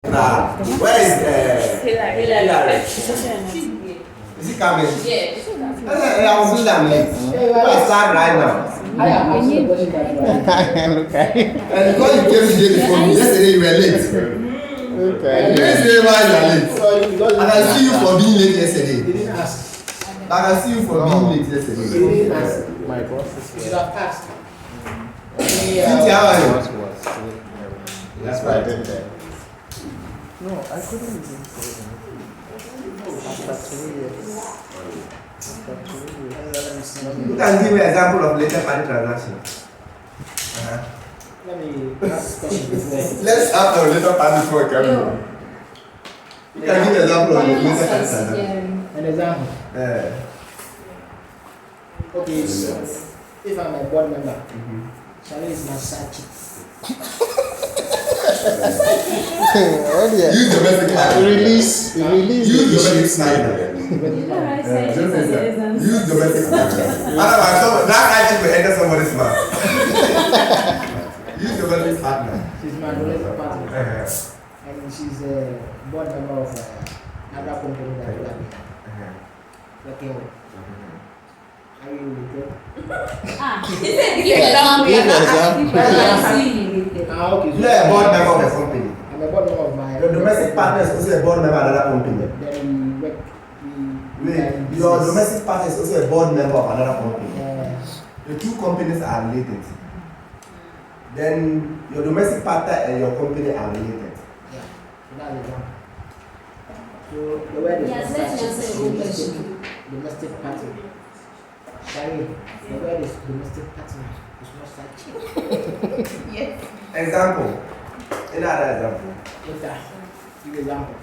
Where is Hillary? Is he coming? Yeah. I will do that late. Let's start right now. I am asking a question that Okay. And because you came today before me, yesterday you were late. Okay. Yesterday why you are late? I can see you for being late yesterday. you didn't ask. I can see you for being late yesterday. You didn't ask. My boss You is should have asked. Cynthia, how are you? That's why I did that. No, I couldn't even say it. After 2 years. You can give me an example of later party transaction. Let me ask a question before. Let's have a later party before we come. You can give me an example of later party transaction. An example. Okay, so if I'm a board member, Charlie is my side chick. Use domestic partner. Release Use domestic partner. Use domestic partner. Otherwise, that actually will enter somebody's mouth. Use domestic partner. She's my domestic partner. And she's a board member of another company that we are working with. Are you with okay. You are a board member of a company. I'm a board member of my. Your domestic partner is also a board member of another company. Then we work. Wait, your domestic partner is also a board member of another company. The two companies are related. Then your domestic partner and your company are related. Yeah, that's the one. So the word is domestic partner. Sorry, the word is domestic partner. It's not such. Yes. Example. Another example. Okay. Give example.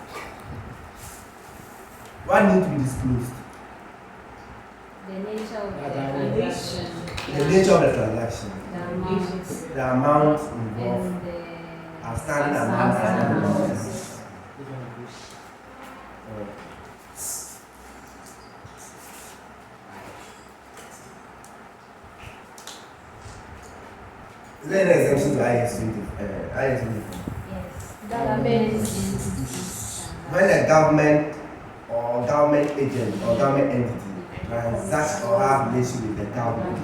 What needs to be disclosed? The nature of the transaction. transaction. The nature of the transaction. The amount involved. And the Outstanding amount. Is there any exemption to IS 20? Yes. Government. When a government or government agent or government entity transacts or have relation with the government,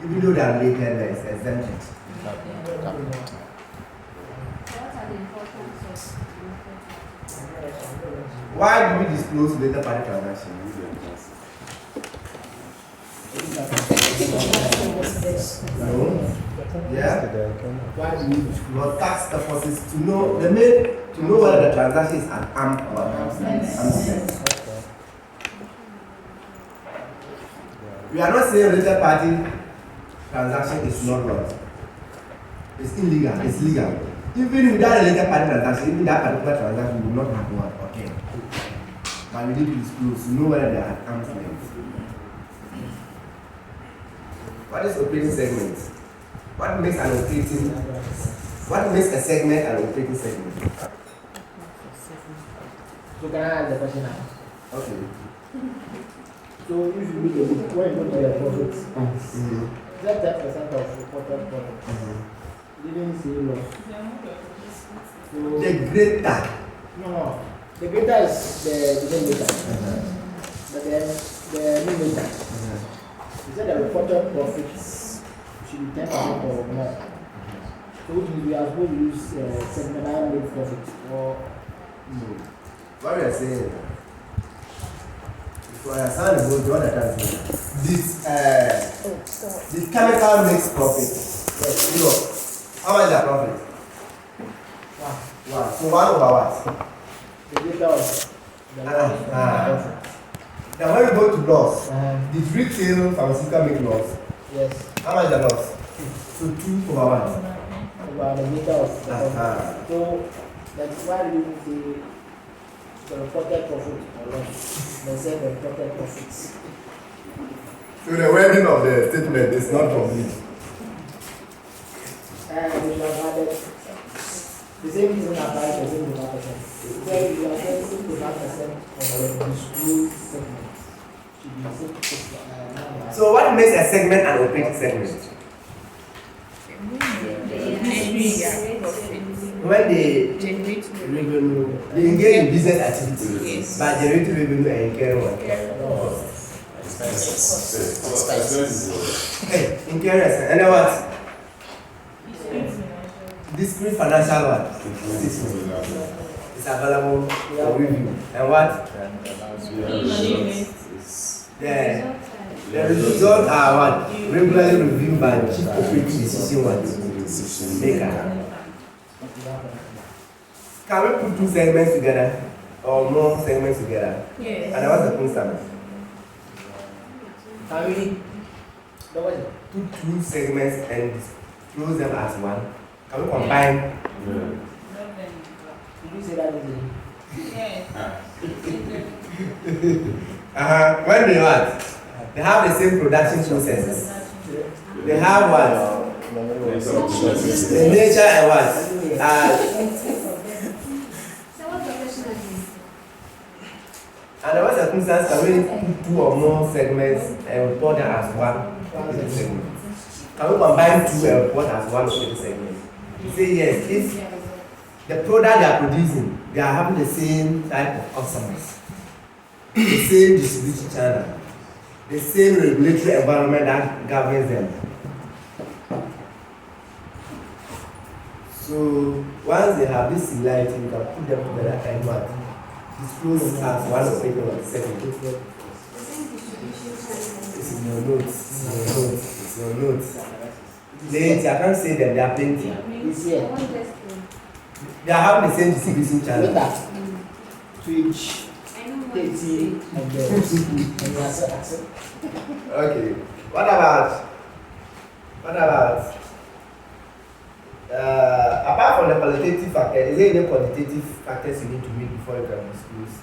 even though they are related, there is exemption. What are the importance of Why do we disclose later party transactions? No. Yeah. Why do you disclose? Your tax purposes to know the main to know whether the transaction is an arm or an arm's length. We are not saying related party transaction is not wrong. It's illegal. It's legal. Even without a related party transaction, even that particular transaction will not have one. Okay. But we need to disclose to know whether they are at arm's length. What is operating segment? What makes an operating? What makes a segment an operating segment? So can I ask the question now? Okay. So if you read the book, when you go to the profit stance, that 10% of reported profit didn't say loss. So The greater. no. The greater is the denominator, but then the numerator. He said the reported profits should be 10% or more. So which means we are supposed to use segmental net profit or No. What we are saying, for your son is going to understand this. The chemical makes profit. Yes, you know. How much is the profit? One. So 1 over what? the greater of the loss. Then when we go to loss, Did did retail pharmaceutical make loss? yes, How much is the loss? So 2 over 1. about the greater of the profit. So that's why we say the reported profit or loss. They say the reported profits. So the wording of the statement is not complete. And we have added the same reason applies to 75%. So we are saying 75% of the disclosed segment should be 6%. So what makes a segment an operating segment? When they revenue. They engage in business activities, Yes. but generating revenue and incurring what? Hey, incurring expense. And then what? Discrete financial what? It's available for review. And what? The results are what? Regularly reviewed by chief operating decision what? Maker. Can we put two segments together or more segments together? Yes. And what's the concept? Can we? Put two segments and close them as one. Can we combine? Did you say that easily? Yes. When they what? They have the same production processes. They have what? The nature and what? So what's the question again? And what circumstance can we put two or more segments and report them as one segment? Can we combine two and report as one segment? You say yes, if the product they are producing, they are having the same type of customers, the same distribution channel, the same regulatory environment that governs them. So once they have this similarity, you can put them together and what? Disclose as one operator or segment. It's in your notes. It's in your notes. Plenty, I can't say them, they are plenty. It's here. They are having the same distribution channel. Later, Twitch, KT, and the accept. Okay. What about apart from the qualitative factor, is there any quantitative factors you need to meet before you can disclose?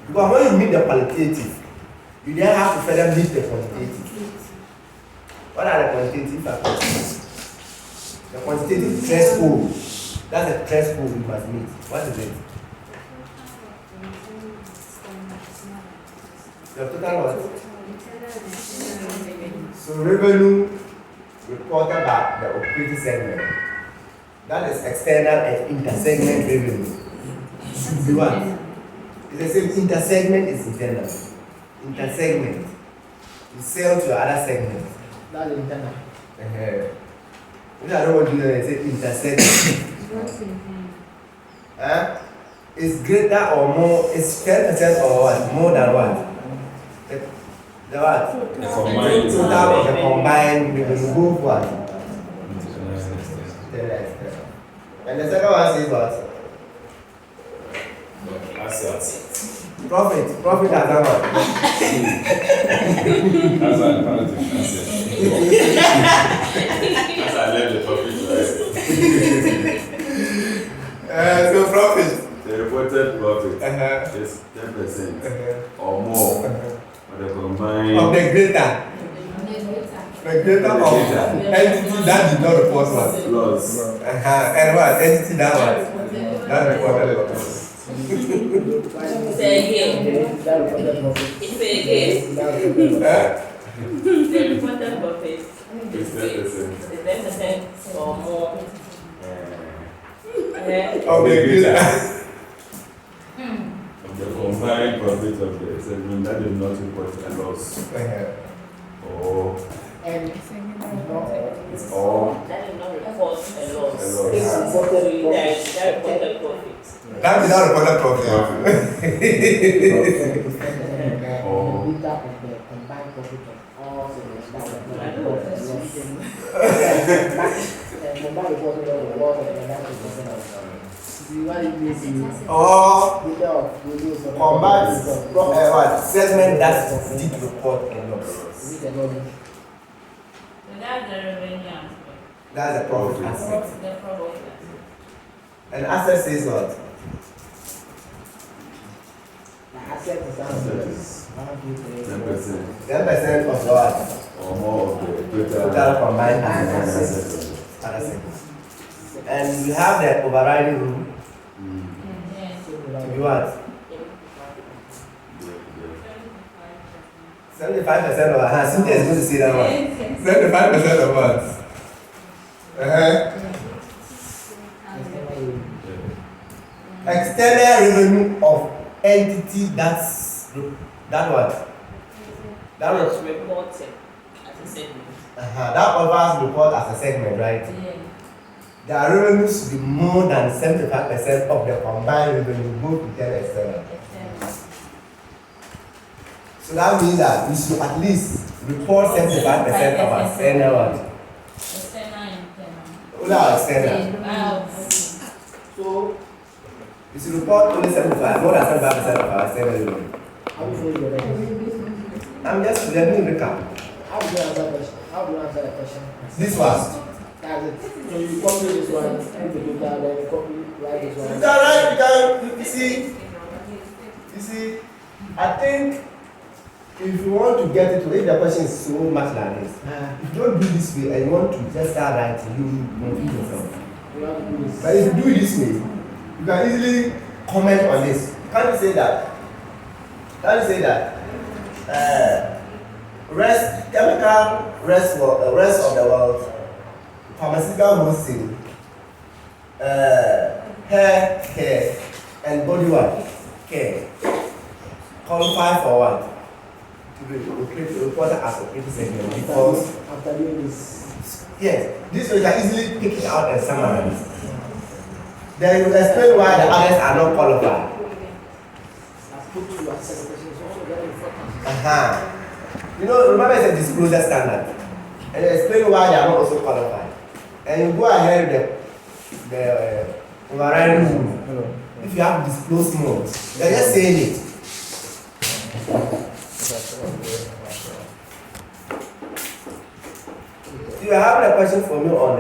Because when you meet the qualitative, you then have to further meet the quantitative. What are the quantitative factors? The quantitative threshold. That's a threshold you must meet. What is it? The total what? So revenue reported by the operating segment. That is external and inter-segment revenue. Should be what? It's the same. Inter-segment is internal. Inter-segment. You sell to other segment. That's internal. Which I don't want to do that. Say inter-segment. It's greater or more. It's 10% or what? More than what? The what? The combined. Total of the combined revenue. Both what? And the second one says what? Assets. Profit as how much? That's an alternative asset. As I left the profit, right? So profit. The reported profit Uh-huh. is 10% or more of the combined. Of the greater. The greater of entity that did not report what? Loss. And what? Entity that what? That reported loss. Say again. That reported profit. Say again. The reported profit It's 10%. is 10% or more. Of the greater. Of the combined profit of the segment that did not report a loss. Or And or That is not report a loss. it's reported That profit. reported profit. That did not report profit. And the of the combined profit of all segments that were not reported loss. And combined reported of the loss of the 90% of what it means is Or data of reviews of combined what? Segment that did report a loss. With the knowledge. So that's the revenue aspect. That's the profit aspect. The profit. And asset says what? The asset is Assets. 10% 10% of what? or more of the Total combined Assets. assets. Other segments. And we have the overriding rule Yes. to be what? 75% of Cynthia is going to say that one. 75% of what? external revenue of entity that what? That was was reported as a segment. that covers report as a segment, right? Yeah. Their revenue should be more than 75% of the combined revenue, both internal and external. So that means that we should at least report 75% of our external what? External, internal. Only our external. Okay. So, We should report only 75, more than 75% of our external revenue. how do you feel about it? I'm just letting you recap. How do you answer the question? How do you answer the question? This one. That's it. So you copy this one, put the data, then you copy, write this one. You see, I think if you want to get it, if the question is so much like this, if you don't do this way and you want to just start writing, you will confuse yourself. You have to do this. But if you do it this way, you can easily comment on this. Can't you say that? Can't you say that? Chemical rest of the world, pharmaceutical wholesale, hair care, and body care qualify for what? To be reported as operating segment because After doing this, yes, this way you can easily pick it out and summarize. Then you explain why the others are not qualified. I've put you as secretary, it's also very important. You know, remember it's a disclosure standard. And you explain why they are not also qualified. And you go ahead with the overriding rule. If you have disclosed more, you're just saying it. You have a question for me on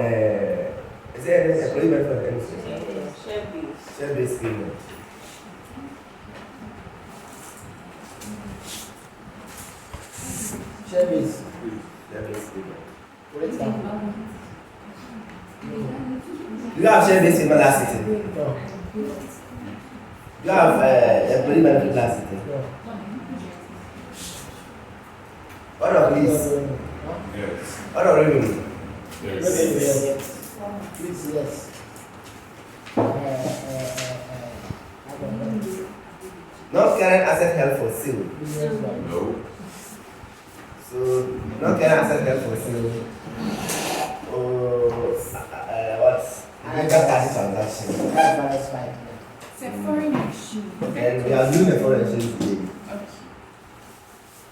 is there any employee benefit administration? Share-based payment. Share this. Share-based payment. For example. You have share-based payment last sitting. No. You have employee benefit last sitting. No. What of this? Yes. What of revenue? Yes. Please, yes. I don't know. Non-current asset held for sale. Business one. No. So, non-current asset held for sale. What? Legal cash transaction. That's fine. It's a foreign exchange. And we are doing a foreign exchange today.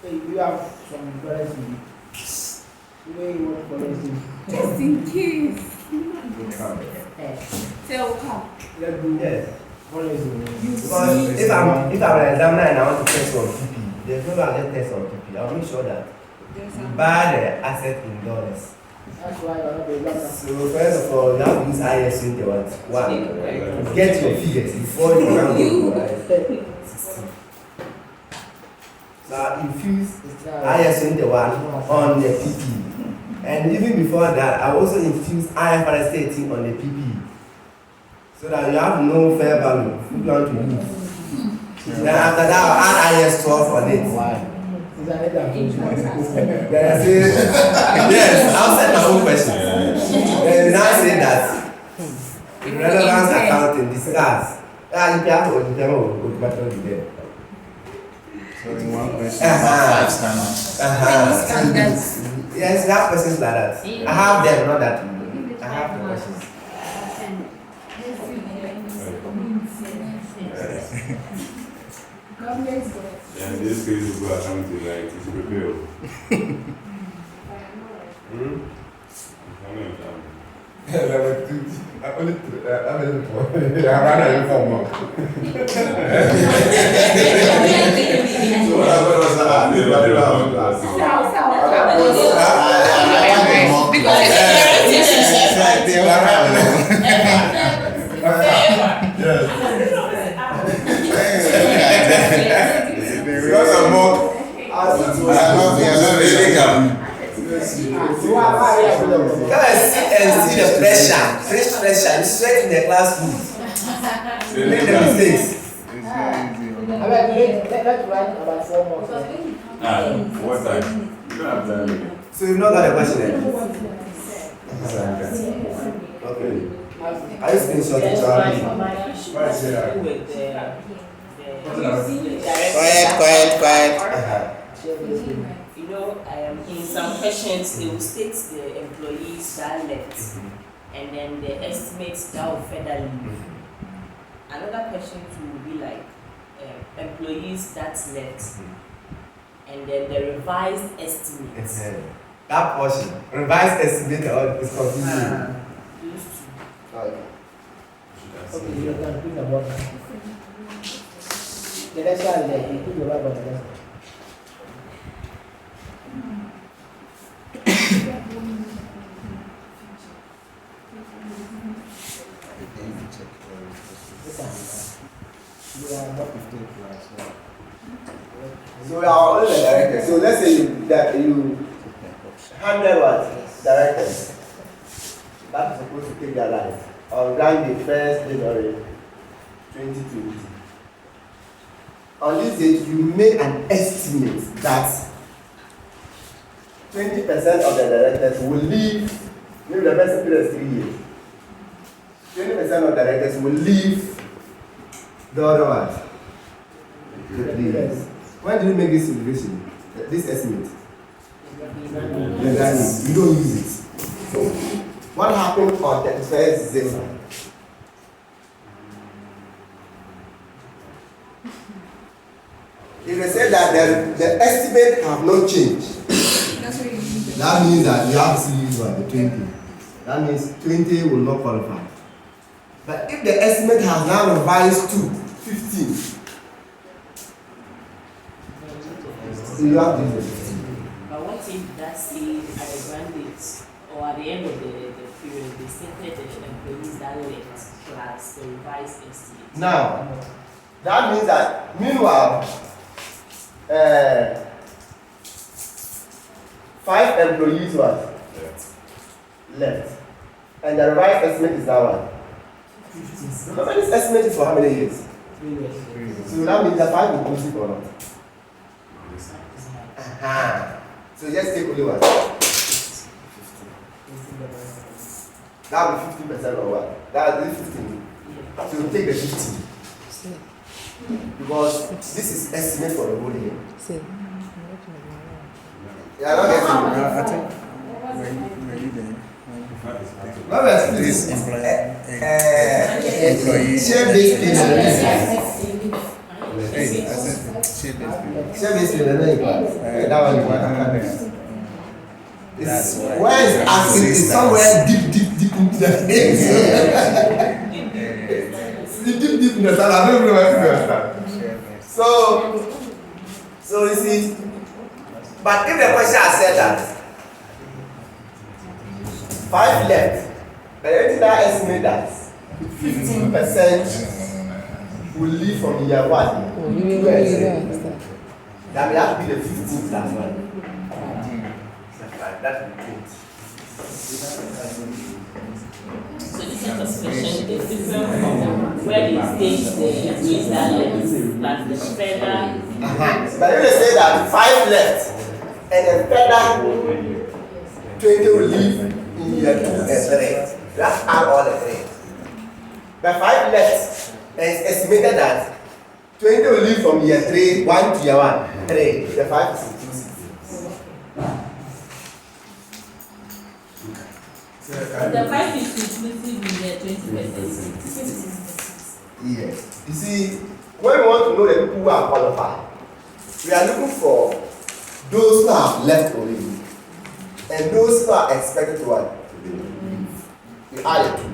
Hey, you have some currency. Where you want currency? Just in case. Eh, Tell come. let's do Yes. currency. Because if I'm an examiner and I want to test on PP, there's no way I'll get test on PP. I'll make sure that you buy the asset in dollars. That's why you're not the examiner. So first of all, you have to use IS 21 to get your figures before you can go right? 16. So I infuse It's not. IS 21 on the PP. And even before that, I also infuse IFRS 18 on the PP. So that you have no fair value if you want to use. Then after that, I'll add IS 12 on it. Why? Is that it? Then I say, yes, I'll set my own question. Then you now say that in relevance accounting, discuss. You have to automatically be there. So in one question, Uh-huh. 5 standards. Standards. Yes, you have questions like that. I have them, not that. I have the questions. Yeah, in this case, we go accounting like it's prepared. How many times? Level 2. I'm only I'm level 4. I'm rather level 4. So what happened was that I never did Because I'm more. Guys, sit and see the pressure. Fresh pressure. You sweat in the classroom. Make the mistakes. Let's write about 4 more. What time? You don't have time. So you've not got a question yet? Okay. Are you screenshotting Yes, Charlie? my issue Why has is to that? do with the Quiet. Share this with me. You know, in some questions, they will state the employees that left, and then the estimates that will further leave. Another question too will be like employees that left, and then the revised estimates. That portion, revised estimate is confusing. Those two. Okay, you can put the bottom. The next one, like, you put your right on the next one. You are not 15 plus. So we are only the directors. So let's say you 100 what directors that is supposed to take their life on the 1st January 2020. On this date, you made an estimate that 20% of the directors will leave. Maybe the best period is 3 years. 20% of directors will leave the other one. The 3 years. When did you make this calculation? This estimate? You don't use it. So, what happened on the 31st December? If they say that the estimate have not changed, That's what you mean. that means that you have to use what, the 20. That means 20 will not qualify. But if the estimate has now revised to 15, you have to use the 15. But what if that say at the grand date or at the end of the period they stated the employees that left plus the revised estimate? Now, that means that meanwhile, 5 employees was left, and the revised estimate is now what? 15. Remember, this estimate is for how many years? 3 years. So that means that 5 will inclusive or not? So just take only what? 15. That will be 50% or what? That will be 15. So you take the 15. Because this is estimate for the whole year. You are not getting it. I think when you then What was this employee? employees. Share-based payment. Hey, I said share-based. Share-based payment. That one you want. That's why. Where is asking is somewhere deep into the deep in the sand. I don't know where to understand. So you see, but if the question has said that 5 left, but everything that estimate that 15% will leave from year 1. That will have to be the 15 plus 1. That will be 20. So this kind of question is different from where they state the employees that left plus the further. But if they say that 5 left and then further 20 will leave in year 2 and 3, let's add all the 3. But 5 left and it's estimated that 20 will leave from year 3, 1 to year 1, 3. The 5 is inclusive. The 5 is inclusive in the 20%. Yes. You see, when we want to know the people who are qualified, we are looking for those who have left already and those who are expected to what? We add it.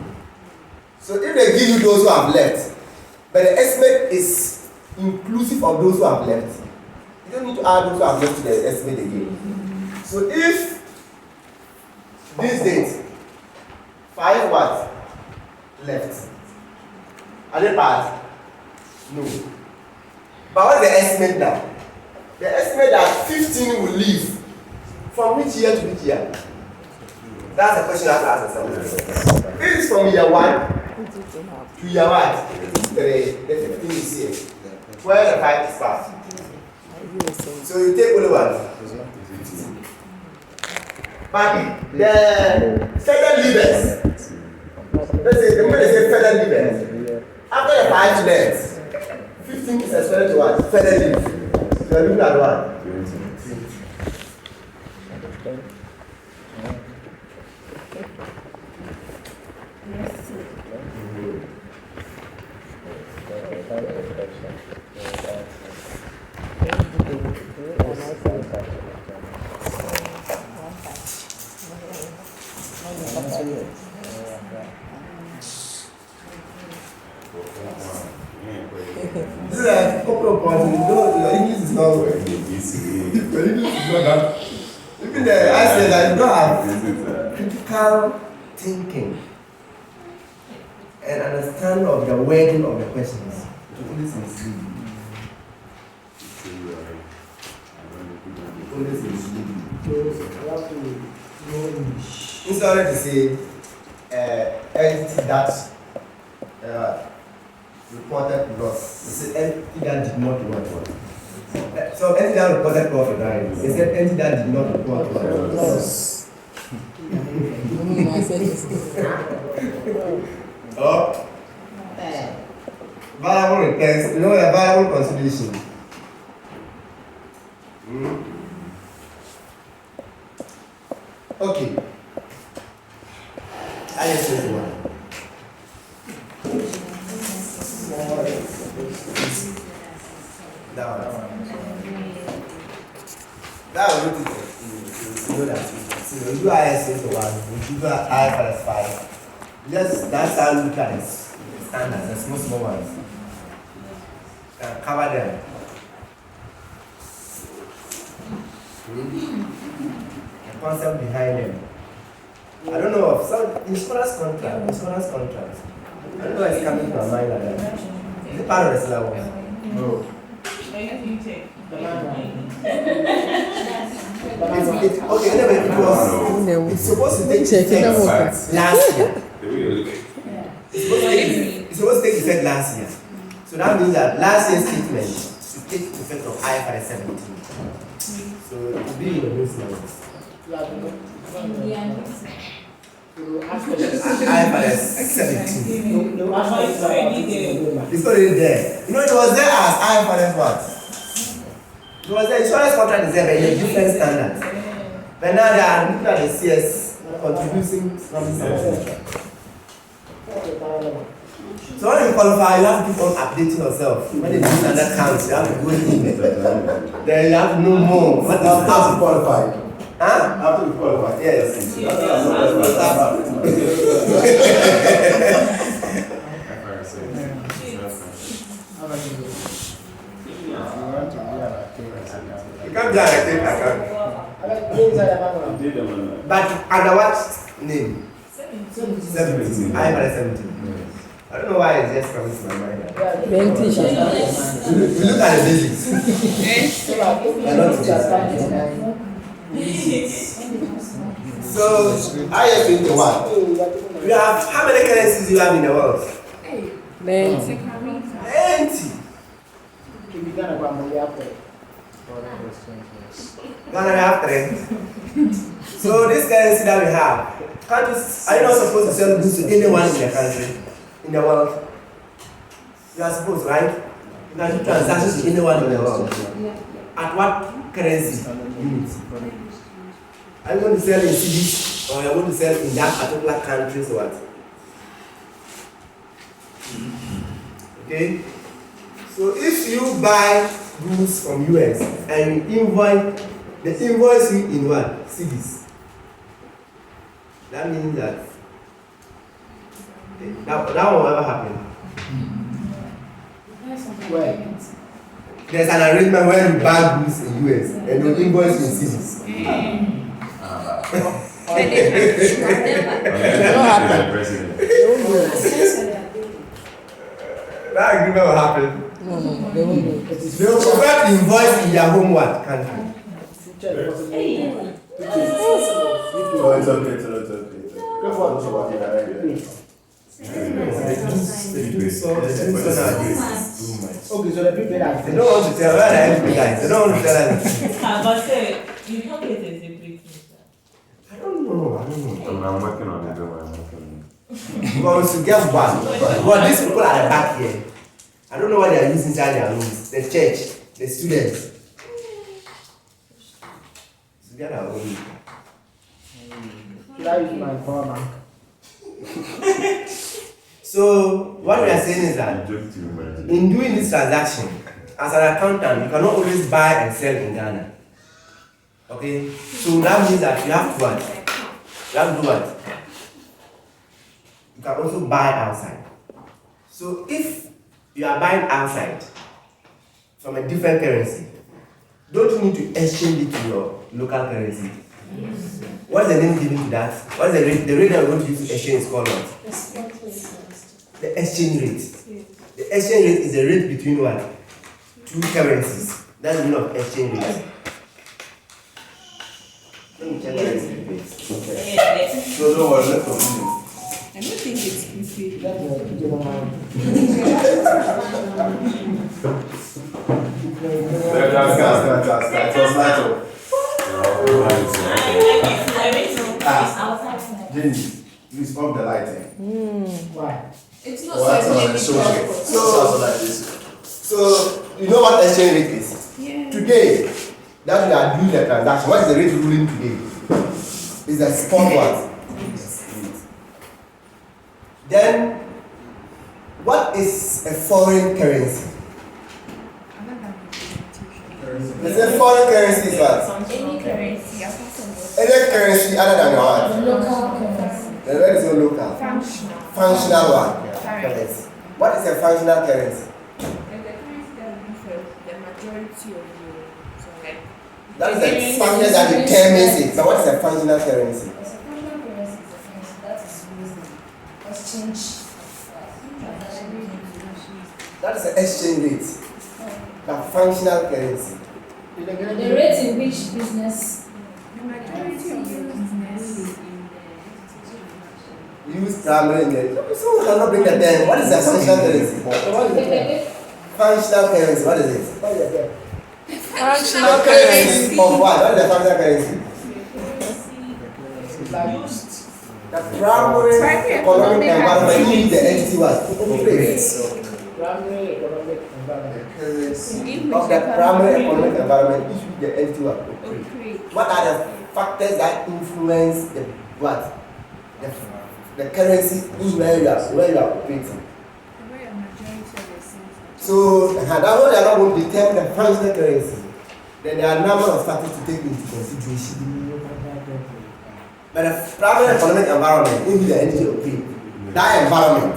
So if they give you those who have left, but the estimate is inclusive of those who have left, you don't need to add those who have left to the estimate again. So if this date 5 what? Left. Are they bad? No. But what's the estimate now? The estimate that 15 will leave. From which year to which year? That's the question I have to ask yourself. If it's from year 1 to year what? 3, the 15 is here. Where the 5 is past. So you take only what? But the further leavers, let's say the moment they say further leave, after the 5 lengths, 15 is expected to what? Further leave. So you're looking at what? 20. This is a couple of points. Your English is not working. Your English is not that. Even the I said that you don't have critical thinking and understanding of the wording of the questions. English is misleading. English is misleading. So you have to know English. Instead to say entity that reported loss, it's an entity that did not report loss. So entity that reported profit, right? It's an entity that did not report loss. Oh, variable returns, you know the variable consideration. Okay. I just say one. That one. That one, you know that. So you do ISA to one, you do IFRS 5. Just that's how you look at it. Standards, the small ones. Cover them. The concept behind them. I don't know of some insurance contract. I don't know why it's coming to my mind like that. Is it part of the syllabus? No. Okay, anyway, it's supposed to take effect last year. It's supposed to take effect last year. So that means that last year's statement should take effect of IFRS 17. So it will be in the new syllabus. IFRS 17. It's already there. You know, it was there as IFRS what? It was the insurance contract is there, but in a different standard. But now they are looking at the CS contributing something. So when you qualify, you have to keep on updating yourself. When the new standard comes, you have to go in. Then you have to know more. What is how to qualify? Huh? After we qualify, yes. You can't be an account. But under what name? 17. IFRS 17. I don't know why it's just coming to my mind. We look at the basics. So, I have been to what? You have how many currencies you have in the world? 90. 90. Ghana we have 3. So this currency that we have, are you not supposed to sell goods to anyone in the country, in the world? You are supposed, right? You can do transactions to anyone in the world. At what currency unit? Are you going to sell in cities or are you going to sell in that particular country or what? Okay? So if you buy goods from US and you invoice you in what? Cities. That means that that will never happen. Where? There's an arrangement where you buy goods in US and you invoice in cities. That agreement will happen. No, they won't do it. They will prefer to invoice in their home what country. It's okay. Okay, so the people that They don't want to tell where the MP guys. They don't want to tell anything. But say, you calculate a separate thing, sir. I don't know. I'm working on it, don't worry, I'm working on Because you get one. But these people at the back here, I don't know what they are using inside their rooms. The church, the students. So get our own. Should I use my power bank? So what we are saying is that in doing this transaction, as an accountant, you cannot always buy and sell in Ghana. Okay? So that means that you have to what? You have to do what? You can also buy outside. So if you are buying outside from a different currency, don't you need to exchange it to your local currency? Yes. What is the name given to that? What is the rate? The rate that we're going to use to exchange is called what? The exchange rate. The exchange rate is the rate between what? Two currencies. That's the meaning of exchange rate. Let me check the Okay. So don't worry, let's continue. I don't think it's easy. That's a general mind. It was natural. Jenny, please off the lighting. Why? It's Oh, that's all right. Show it. So like this. So you know what exchange rate is? Yeah. Today, that we are doing the transaction, what is the rate ruling today? Is the spot what? Then, what is a foreign currency? Is a foreign currency is what? Any currency, Any currency other than your what? local currency. The red is not local. Functional. Functional one. Currency. What is a functional currency? And the currency that we use for the majority of the so like That is the factor that determines it. But what is a functional currency? As a functional currency is a currency that is used in exchange That is the exchange rate. The functional currency. the rate in which business the majority of the business Use primary in the. Someone cannot bring the term. What is a functional currency? So what is it? Functional currency. What is it? What is it? functional Currency of what? What is the functional currency? It's like The primary economic environment in which the entity was operates. primary economic environment. Of the primary economic environment in which the entity was operates. What are the factors that influence the what? The currency in where you are operating. So that one they are not going to determine the functional currency. Then there are a number of factors to take into consideration. But the primary economic environment in which the entity operates, that environment.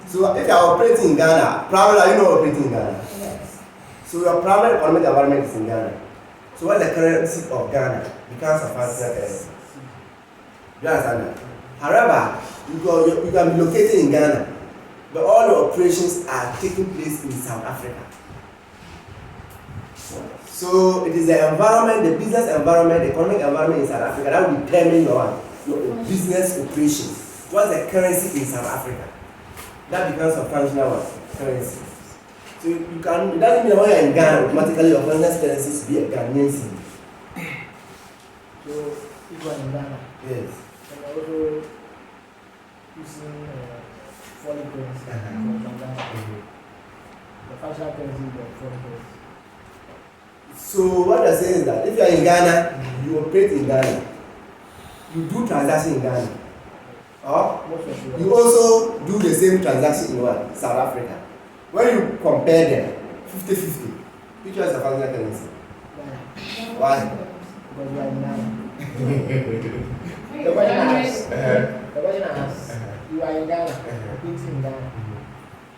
So if you are operating in Ghana, primarily you know operating in Ghana. yes. So your primary economic environment is in Ghana. So what is the currency of Ghana becomes a functional currency. You understand that? However, you can be located in Ghana, but all the operations are taking place in South Africa. So it is the environment, the business environment, the economic environment in South Africa that will determine your business operations. What's the currency in South Africa? That becomes a functional currency. So you can, it doesn't mean when you're in Ghana, automatically your functional currency is be a Ghanaian cedi. So if you are in Ghana, Yes. and also using foreign currency from Ghana, the functional currency is the foreign currency. So what you're saying is that if you are in Ghana, you operate in Ghana, you do transaction in Ghana, or Most of you also do the same transaction in what? South Africa. When you compare them, 50-50, which one is the functional currency? Ghana, Why? because we are in Ghana. The question I asked, you are in Ghana, operating in Ghana,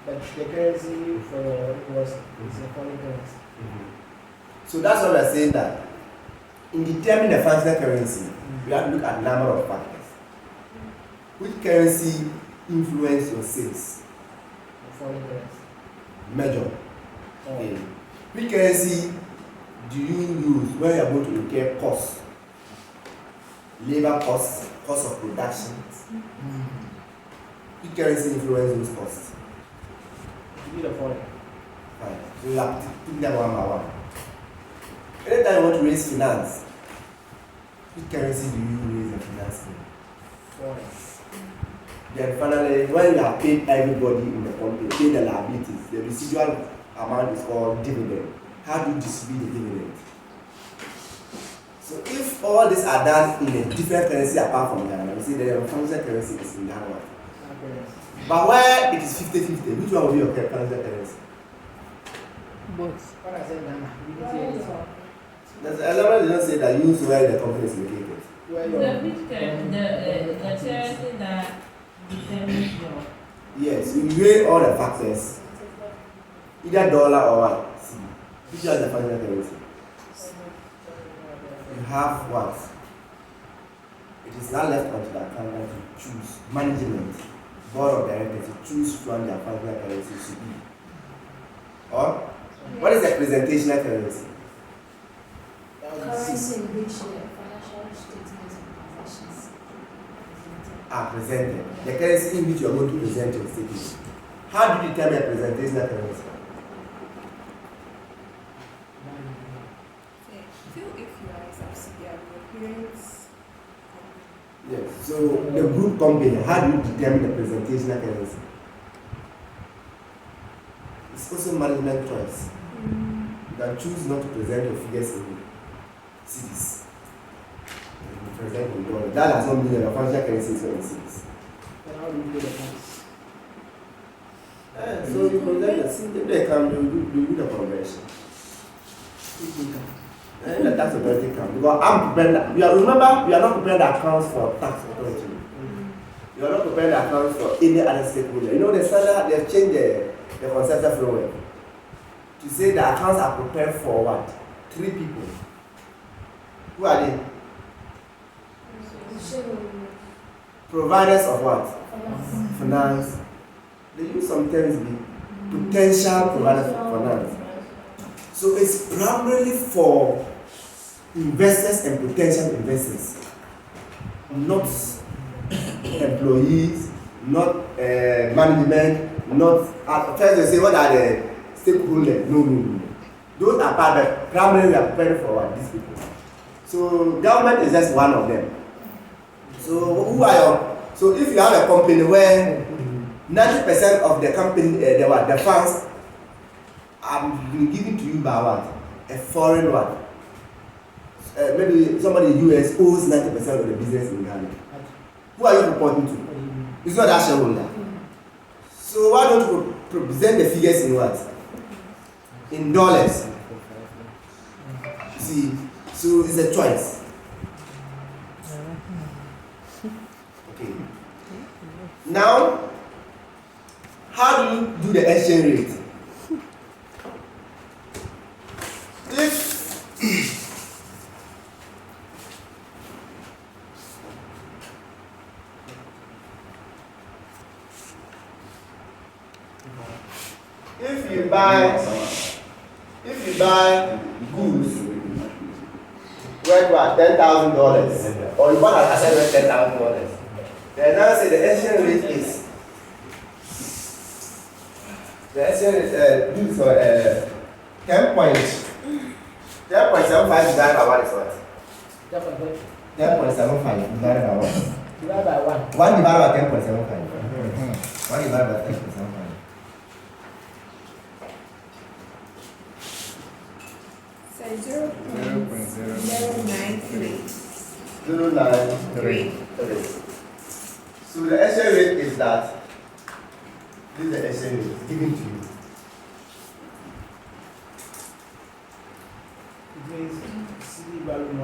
but the currency for was is a foreign currency. So that's what we're saying, that in determining the functional currency, we have to look at a number of factors. Which currency influence your sales? Foreign currency. Major. Oh. Okay. Which currency do you use when you are going to incur costs? Labor costs, cost of production. Which currency influence those costs? You need a foreign. Fine. So you have to pick them one by one. Anytime you want to raise finance, which currency do you raise the finance in? Foreign. Then finally, when you have paid everybody in the company, paid the liabilities, the residual amount is called dividend. How do you distribute the dividend? So if all these are done in a different currency apart from Ghana, you see the functional currency is in Ghana. But where it is 50-50, which one will be your functional currency? Both. When I said Ghana, you didn't say anything. There's an element that doesn't say that use where the company is located. Where The your which the currency that determines your Yes, you weigh all the factors, either dollar or what. Which is the functional currency? You have what? It is now left up to the accountant to choose management, board of directors to choose which one their functional currency should be. Or what is the presentational currency? Currency in which financial statements and transactions Are presented. The currency in which you are going to present your statement. How do you determine a presentational currency? I feel if you are a subsidiary, your parents. Yes. So the group company, how do you determine the presentational currency? It's also management choice. You can choose not to present your figures in cities. You present in dollars. That does not mean that your functional currency is not in cities. and how do you pay the tax? So you present the city, if they come, you do the conversion. If you can. And the tax authority come. Because I'm preparing, remember, we are not preparing the accounts for tax authority. You are not preparing the accounts for any other stakeholder. You know, the standard, they've changed the conceptual framework to say the accounts are prepared for what? 3 people. Who are they? Providers of what? Finance. They use some terms be potential providers of finance. So it's primarily for investors and potential investors, not employees, not management, not first they say what are the stakeholders? No. Those are part of primarily we are preparing for what these people. So government is just one of them. So who are your? So if you have a company where 90% of the company the funds are being given to you by what? A foreign what? Maybe somebody in the US owes 90% of the business in Ghana. Who are you reporting to? It's not that shareholder. So why don't you present the figures in what? In dollars. See, so it's a choice. Okay. Now, how do you do the exchange rate? If you buy goods worth what $10,000, or you bought an asset worth $10,000, then now say the exchange rate is goods for 10.75 divided by what is what? 10.75 divided by what? Divided by 1. 1 divided by 10.75. 1 divided by 10.75. Say 0.093. 0.93. Okay. So the exchange rate is that this is the exchange rate given to you. It means CD value $1.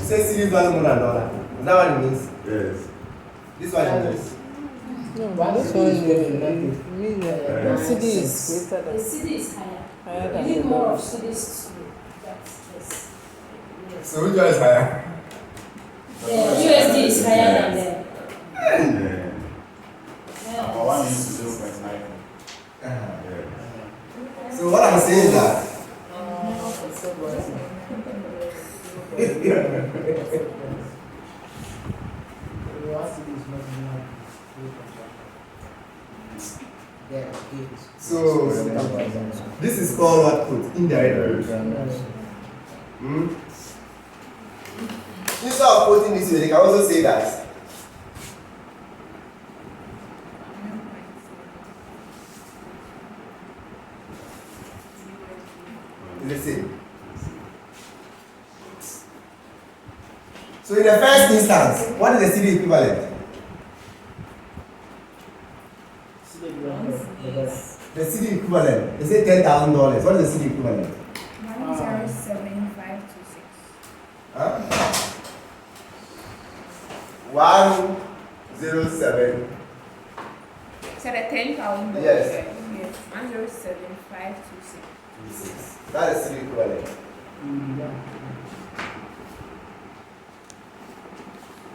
Say CD value more than dollar. Is that what it means? Yes. This one is this. One This is one relative. the CD is greater The than city is higher. higher You than need the more dollar. of cities to that's this. Yes. So which one is higher? The USD is higher than them. Yeah. Yeah. One is 0.9. So what I'm saying is that Then again. So this is called what quote? Indirect quote. Instead of quoting this way, they can also say that it's the same. So in the first instance, what is the CD equivalent? The CD equivalent, they say $10,000. What is the CD equivalent? 107,526. Huh? 107. So the $10,000. Yes. Yes. 107,526. That is CD equivalent.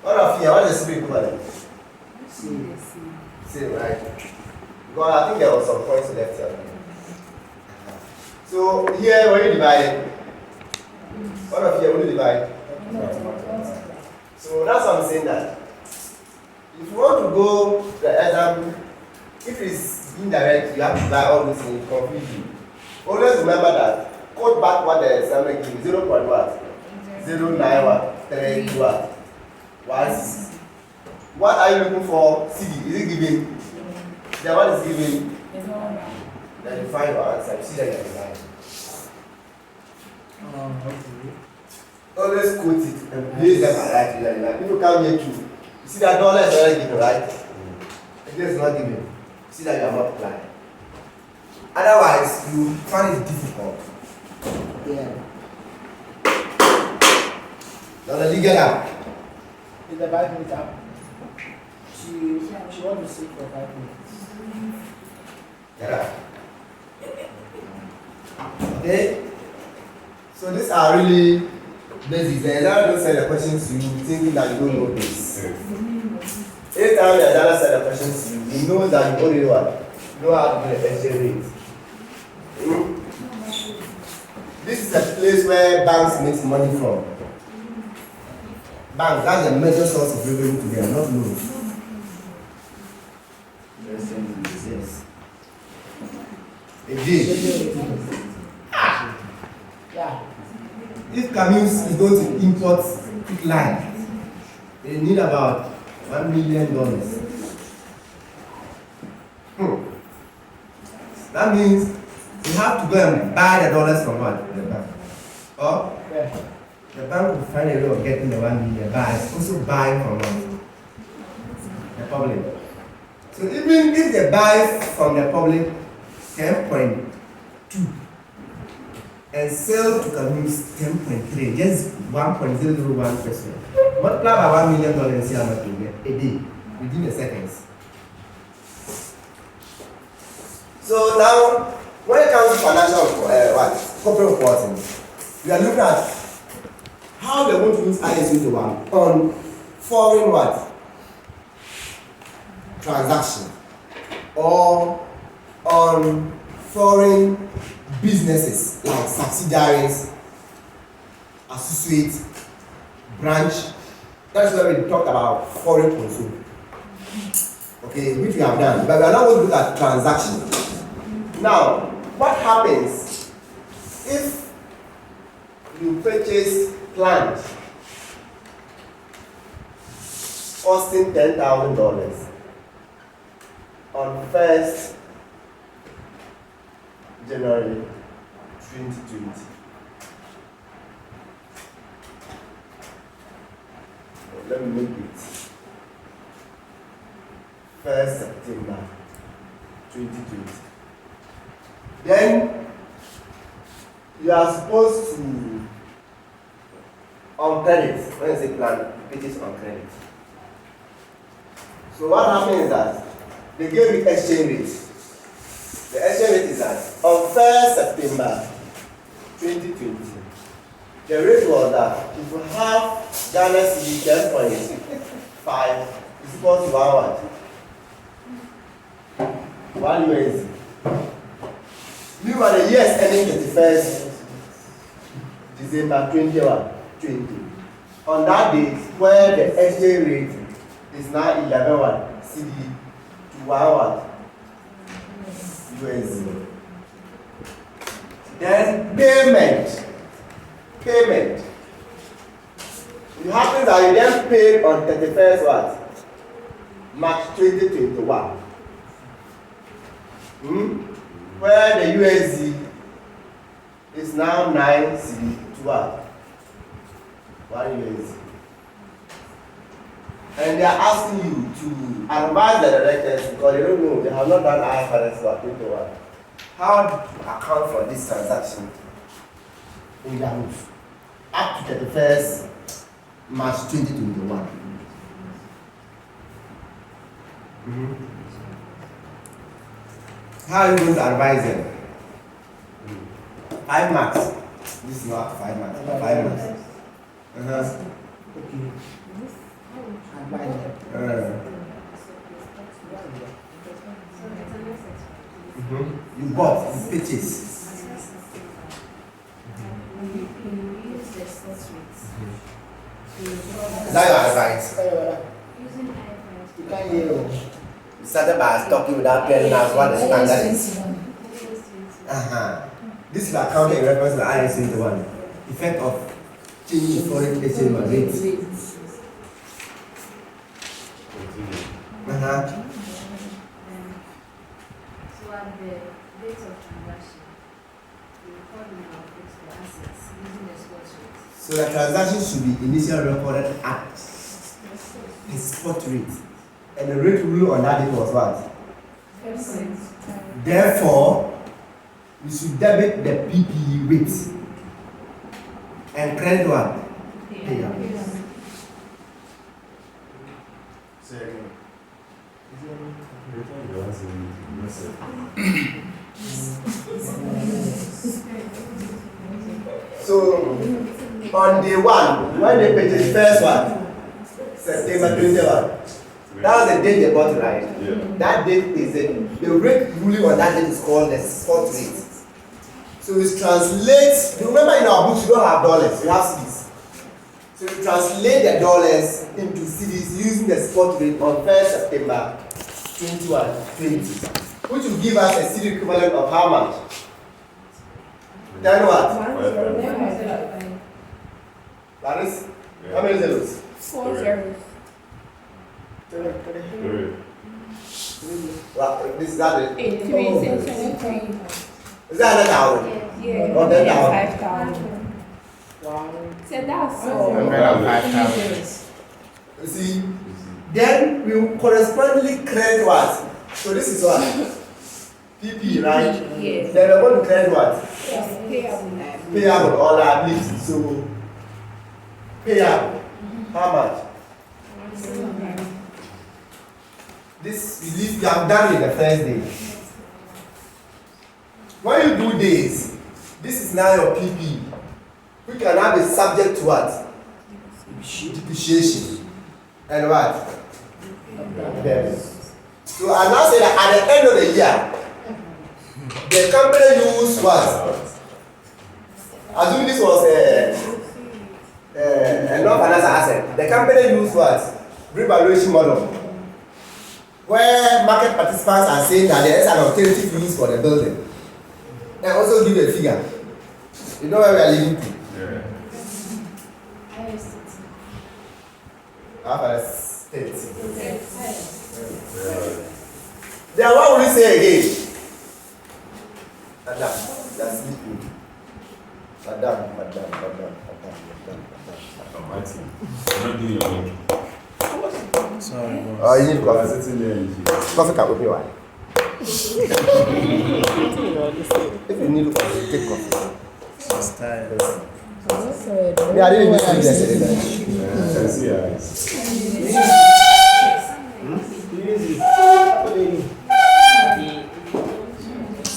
What of here? What is the CD equivalent? Same, right? Because I think there was some points left here. So here, when you divide, what of here, when you divide? So that's what I'm saying that if you want to go the exam, if it's indirect, you have to buy all these things completely. Always remember that. Quote back what the examiner gives you. 0. what? 0.9 what? 3 what? What are you looking for? CD. Is it given? Then what is given? Then you find your answer. You see that you're divine. Always quote it and place them right. People come here too. You see that dollar is already given, right? It is not given. You see that you are multiplying. Otherwise, you find it difficult. Yeah. Now the legal app. In the 5 minutes up. She wants to sit for 5 minutes. Yeah. Okay. So these are really basics. The examiner don't send the questions to you thinking that you don't know this. Anytime the examiner send the questions to you, you know that you only know how to do the exchange rate. This is a place where banks make money from. Banks, that's the major source of revenue to them, not loans. Yes. Again, Yeah. if Camus is going to import land, they need about $1 million. That means you have to go and buy the dollars from what? The bank. Or Yeah. the bank will find a way of getting the 1 million, but it's also buying from us, the public. So even if they buy from the public 10.2 and sell to Camus 10.3, just 1.001%. Multiply by $1 million and see how much you get a day within the seconds. So now, when it comes to financial corporate reporting, we are looking at how they want to use IS 21 on foreign what? Transaction or on foreign businesses like subsidiaries, associates, branch. That's where we talk about foreign consumption. Okay, which we have done, but we are not going to look at transaction. Now, what happens if you purchase land costing $10,000 on 1st January 2020? Let me make it 1st September 2020. Then you are supposed to on credit. When I say plan, purchase on credit. So what happens is that they give you exchange rate. The exchange rate is that on 1st September 2020, the rate was that if you have Ghana cedi 10.5 is equal to 1 USD. Meanwhile, the years ending 31st December 2020. On that date, where the exchange rate is now 11 what? CD to 1 what? USD. Then payment. It happens that you then paid on 31st what? March 2021. Where the USD is now 9 CD to what? 1 USD. And they are asking you to advise the directors because they don't know, they have not done IFRS for 21. How to account for this transaction in their books up to 31st March 2021. How are you going to advise them? 5 marks. This is not 5 marks. 5 marks. You bought the pitches. Is that your advice? You can't hear you. You started by talking without telling us what the standard is. This is accounting in reference to IAS 21. Effect of changing foreign exchange rate. So at the date of transaction, we record in our books the assets using the spot rate. So the transaction should be initially recorded at the spot rate. And the rate rule on that date was what? Therefore, we should debit the PPE rate and credit what? Payout. So on day 1, when they purchased first one, September 21, that was the date they bought, right? Yeah. That date is the rate ruling on that date is called the spot rate. So it translates. Remember, in our books, you don't have dollars, you have cedis. So you translate the dollars into cedis using the spot rate on 1st September 2020, which will give us a cedi equivalent of how much? Then what? That is, how many zeros? 4 zeros. Well, this is that. 8, 3, 6, 7, 3. Is that 100,000? Yeah. Oh, then that 5,000. So that's all. 105,000. You see, then we will correspondingly credit what? So this is what? PP, right? Yes. Then we're going to credit what? Payable. Payable or liability. So, payable. How much? This release you have done in the first day. When you do this, this is now your PP. We can now be subject to what? Depreciation. And what? Debit. So I now say that at the end of the year, the company used what? Assume this was a non-financial asset. The company used what? Revaluation model. Where market participants are saying that there is an alternative use for the building. And also give a figure. You know where we are leading to? Yeah. States. Then what will you say again? Madam, you are sleeping. Madam. Almighty. I'm not doing your work. Sorry, boss. Oh, you need I'm coffee. sitting there and you. Coffee can open wine. If you need coffee, take coffee. She's tired. Me, I didn't even sleep yesterday night. I see your eyes.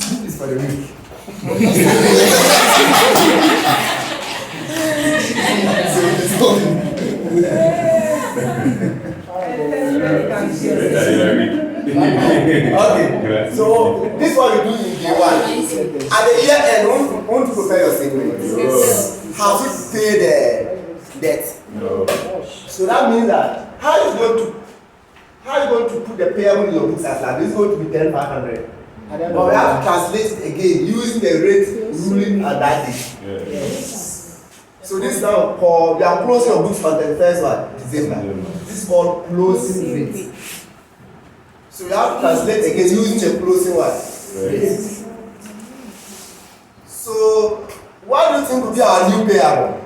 Sleep is for the weak. Okay, so this is what we do in day 1. At the year end, want to prepare your statement. Have you paid the debt? No. So that means that how is going to how are you going to put the payable in your books as like this is going to be 10,500? And then But we have to translate it again using the rate ruling at that day. Yeah. Yes. So this is now called, we are closing your books on the first one, December. This is called closing rate. So we have to translate again using the closing one. Right. So what do you think will be our new payable?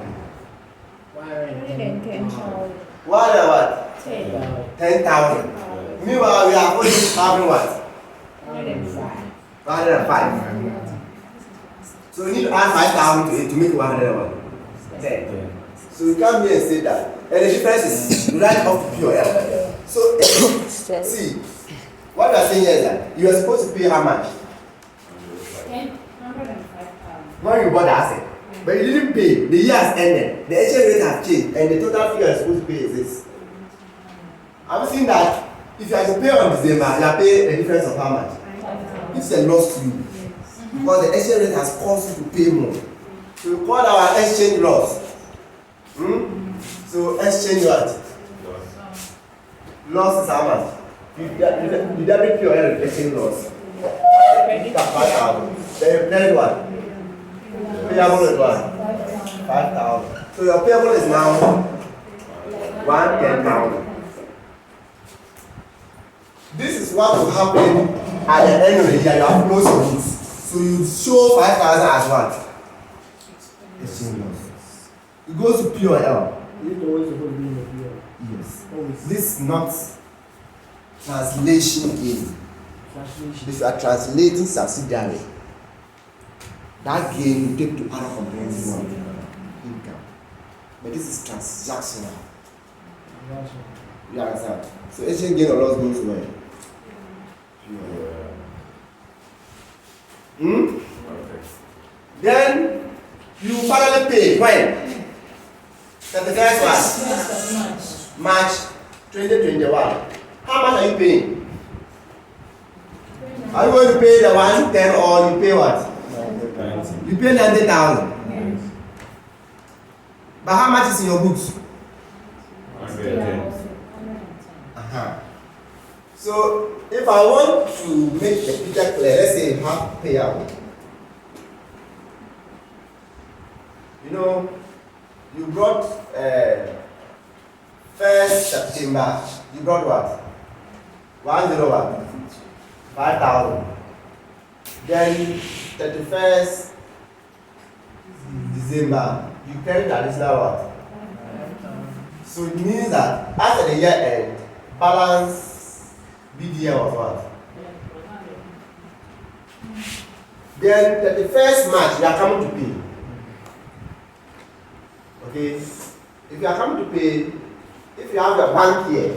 110,000. One and what? 10. 10,000. Meanwhile, we are only having what? 105. 105. So we need to add 5,000 to it to make 101. 10. So we come here and say that. And the difference is right off to pure L. So see, what we are saying here is that you are supposed to pay how much? 105,000. When you bought the asset. But you didn't pay. The year has ended. The exchange rate has changed. And the total figure you're supposed to pay is this. I'm saying that if you are to pay on December, you are paying a difference of how much? It's a loss to you. Because the exchange rate has caused you to pay more. So we call our exchange loss. So exchange what? Loss is how much? You debit your exchange loss. Then what? Payable is what? 5,000. So your payable is now 110,000. This is what will happen at the end of the year. You have closed your books. So you show 5,000 as what? Exchange loss. It goes to P or L. Is it always supposed to be in the PL? Yes. Always. This is not translation gain. Translation. If you are translating subsidiary, that gain you take to other comprehensive income. But this is transactional. You understand? So exchange gain or loss goes where? Okay. Then you finally pay when? 31st what? March 2021. How much are you paying? Are you going to pay the 110 or you pay what? 90. You pay 90,000. But how much is in your books? 110. So if I want to make the picture clear, let's say half payout. You know, you brought 1st September, you brought what? 101, 5,000. Then 31st December, you carry additional what? So it means that after the year end, balance BDL was what? Then 31st March, you are coming to pay. Okay? If you are coming to pay, if you have your bank here,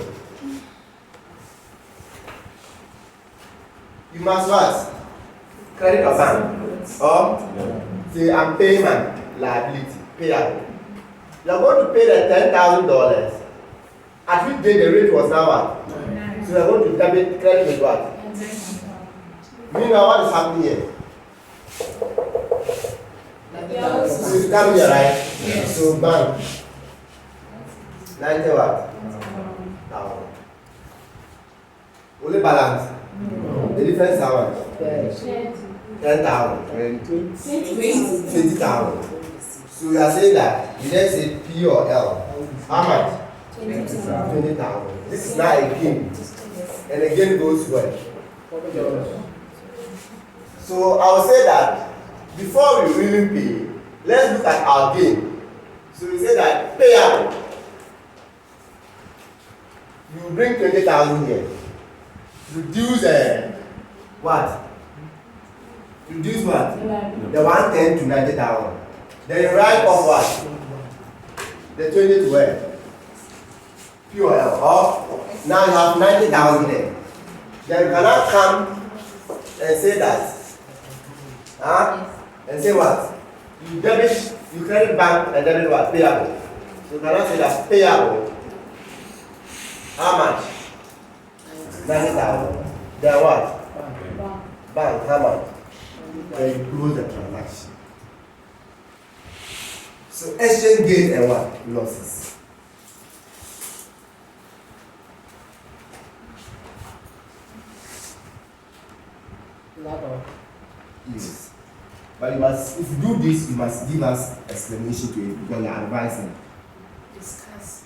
you must what? Credit or bank? Or say I'm paying my liability, payable. You are going to pay the $10,000. At which day the rate was now what? So you are going to debit credit with what? Meanwhile, what is happening here? So it's coming here, right? Yes. So bank. 90 what? 1,000. Only balance. The difference is how much? 10,000. 20,000. So you are saying that you then say P or L. How much? 20,000. This is not a gain. And the gain goes where? So I will say that before we really pay, let's look at our gain. So we say that payable. You bring 20,000 here. Reduce what? Reduce what? The 110 to 90,000. Then you write off what? The 20 to where? POL. Or now you have 90,000 there. Then you cannot come and say that. And say what? You debit, you credit bank and debit what? Payable. So you cannot say that payable. How much? 90,000. Then what? Bank, how much? Then you close the transaction. So exchange gain and what? Losses. Is that all? Yes. But you must, if you do this, you must give us explanation to it because you are advising. Discuss.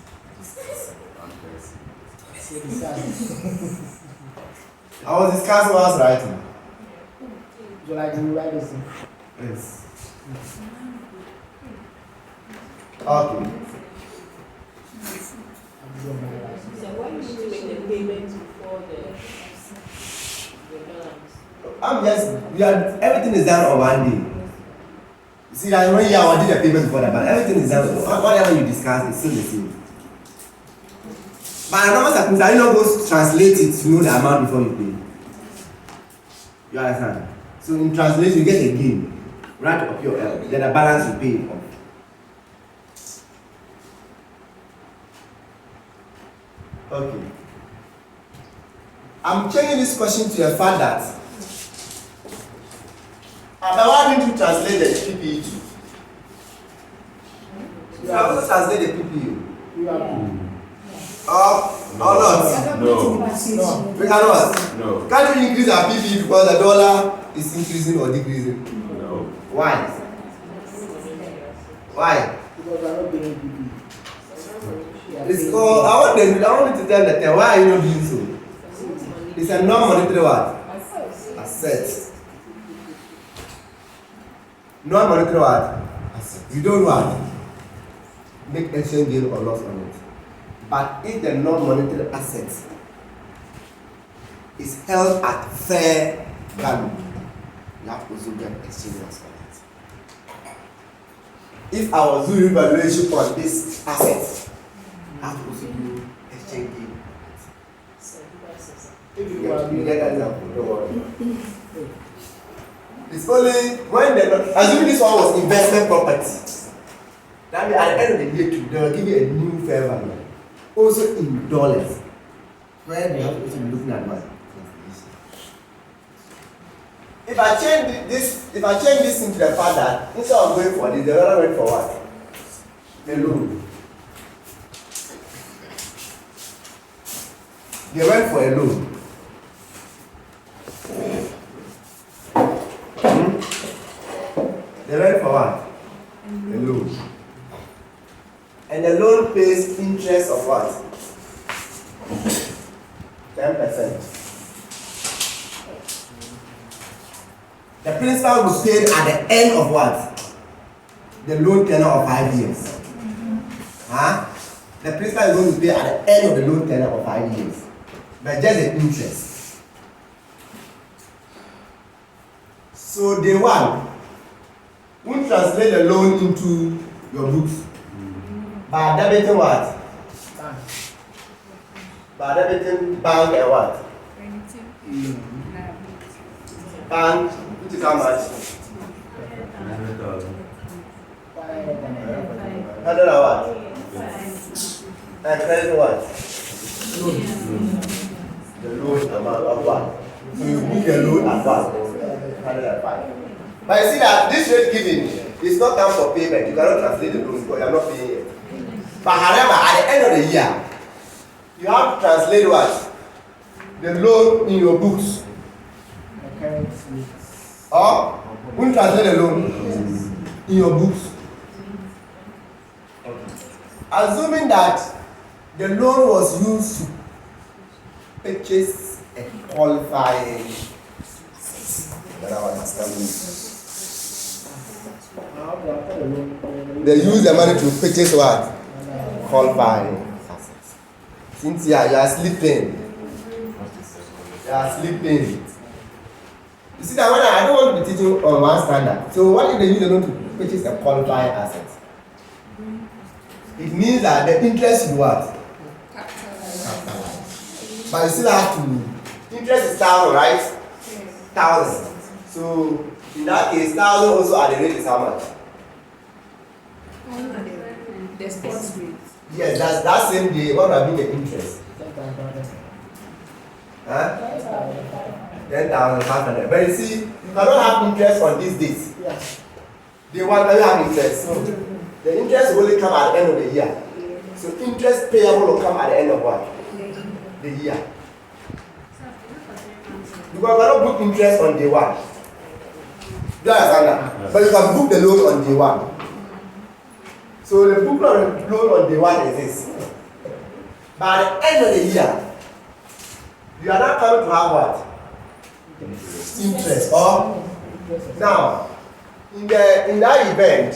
Say discuss. I was discussing what I was writing. So like you write this thing. Yes. Okay. So why you need to make the payment before the balance? Everything is done on one day. You see that when you are did the payment before that, but everything is done. Whatever you discuss is still the same. But another circumstance, you not go translate it to know the amount before you pay. You understand? So in translation, you get a gain. Right up your then the balance you pay off. Okay. I'm changing this question to the fact that but why didn't you translate the PPE too? You have also translate the PPE. You have to. Or not? No. No. We cannot. No. Can't we increase our PPE because the dollar is increasing or decreasing? No. Why? Why? Because we are not paying PP. It's called, I want you to tell the term. Why are you not doing so? It's a non-monetary what? Asset. Non-monetary what? Asset. You don't what? Make exchange gain or loss on it. But if the non-monetary asset is held at fair value, you have to also get exchange loss on it. If I was doing valuation on this asset, I have to also do exchange gain. If You you are get that example, don't worry. It's only when they're assuming this one was investment property. That means at the end of the year too, they will give you a new fair value. Also in dollars. Where you have to also be looking at what? If I change this into the fact that instead of going for this, they rather went for what? A loan. They went for a loan. They went for what? A loan. And the loan pays interest of what? 10%. The principal was paid at the end of what? The loan tenure of 5 years. Huh? The principal is going to pay at the end of the loan tenure of 5 years. But just the interest. So day one, we translate the loan into your books. By debiting what? By debiting bank and what? Bank, which is how much? 100 or what? And credit what? The loan amount of what? So you book the loan at what? 105. But you see that this rate given is not time for payment. You cannot translate the loan because you are not paying it. But however, at the end of the year, you have to translate what? The loan in your books. Or when translate the loan in your books. Assuming that the loan was used to purchase a qualifying they use the money to purchase what? Qualifying assets. Cynthia, you are sleeping. You are sleeping. You see that when I don't want to be teaching on one standard. So what if they use the loan to purchase a qualifying asset? It means that the interest is what? But you still have to. Interest is 1,000, right? 1,000. So in that case, 1,000 also at the rate is how much? The sports rate. Yes, that's that same day. What will be the interest? Huh? 10,500. But you see, you cannot have interest on these dates. Day one, can you have interest? So the interest will only come at the end of the year. So interest payable will come at the end of what? The year. Because you cannot book interest on day one. Do you understand that? But you can book the loan on day one. So the book loan on day one is this. By the end of the year, you are not coming to have what? Interest. Or now, in that event,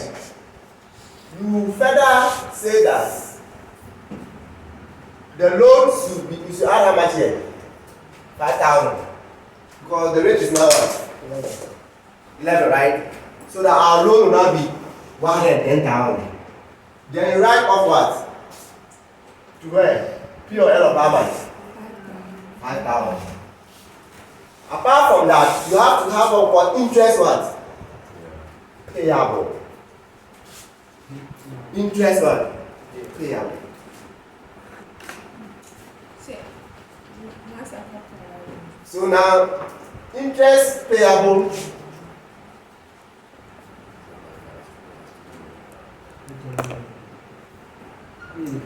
you further say that the loan should be, you should add how much here? 5,000. Because the rate is now what? 11, right? So that our loan will now be 110,000. Then you write off what? To where? P or L of how much? 5,000. Apart from that, you have to have what interest what? Payable. Interest what? Payable. So now, interest payable